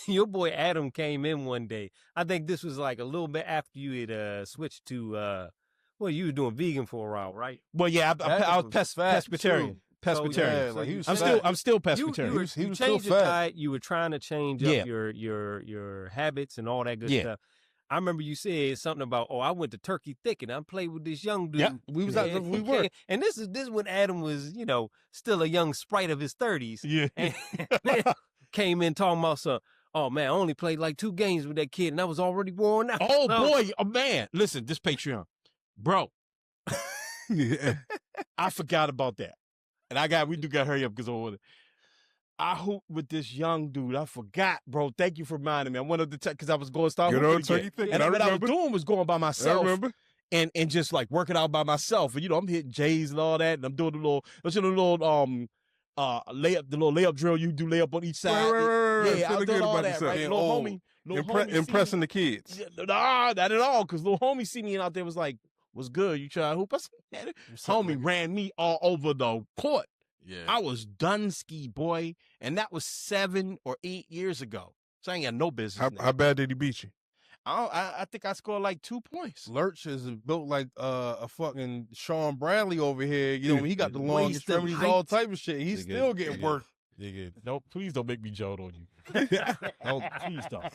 Your boy Adam came in one day. I think this was like a little bit after you had switched to, you were doing vegan for a while, right? Well, yeah, I was pescatarian. Pescatarian. I'm still pescatarian. You changed your diet. You were trying to change up your habits and all that good stuff. I remember you said something about, I went to Turkey Thicket. I played with this young dude. Yeah, we were. And this is when Adam was, still a young sprite of his 30s. Yeah. And came in talking about some, oh man, I only played like 2 games with that kid and I was already worn out. Oh boy, man. Listen, this Patreon. Bro. I forgot about that. And we do got to hurry up because I hooped with this young dude. I forgot, bro. Thank you for reminding me. I went up to because I was going to start hooping again. And what I was doing was going by myself. I remember. And just like working out by myself. And I'm hitting J's and all that. And I'm doing the little layup drill. You do layup on each side. Right. Yeah, I'm doing all that, right? Little homie impressing the kids. Nah, not at all. Because little homie see me out there was like, what's good? You try to hoop? I said, homie ran me all over the court. Yeah. I was done ski, boy. And that was 7 or 8 years ago. So I ain't got no business. How bad did he beat you? I think I scored like 2 points. Lurch is built like a fucking Sean Bradley over here. He got the long extremities, all type of shit. He's still getting work. No, please don't make me joke on you. No, please don't.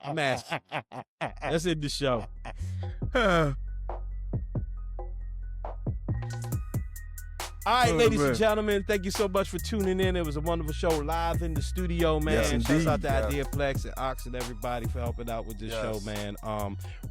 I'm asking. Let's end the show. All right, ladies and gentlemen, thank you so much for tuning in. It was a wonderful show live in the studio, man. Yes, shouts out to Ideaplex and Ox and everybody for helping out with this show, man.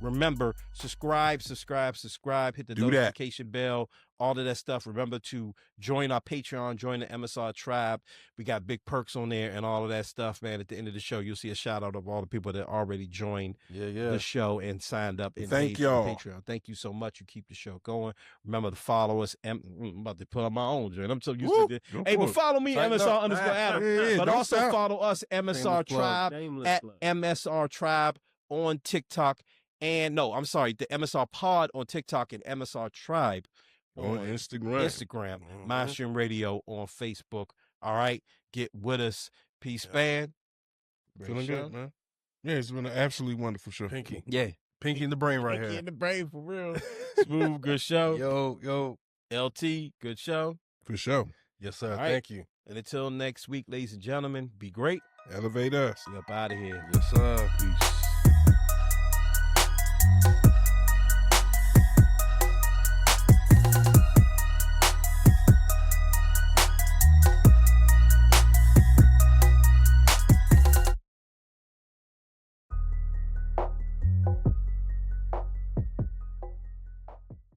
Remember, subscribe. Hit the notification bell, all of that stuff. Remember to join our Patreon, join the MSR tribe. We got big perks on there and all of that stuff, man. At the end of the show, you'll see a shout out of all the people that already joined the show and signed up. Thank y'all. Patreon. Thank you so much. You keep the show going. Remember to follow us. I'm about to put on my own joint. I'm so used to this. Hey, but follow me, MSR_Adam. But also follow us, MSR Tribe, at MSR Tribe on TikTok. And the MSR Pod on TikTok and MSR Tribe on Instagram. Mindstream Radio on Facebook. All right, get with us. Peace, man. Feeling good, man. Yeah, it's been an absolutely wonderful show. Pinky. Yeah. Pinky in the brain right Pinky here. in the brain, for real. Smooth, good show. Yo. LT, good show. For sure. Yes, sir. All right. Thank you. And until next week, ladies and gentlemen, be great. Elevate us. We up out of here. Yes, sir. Peace.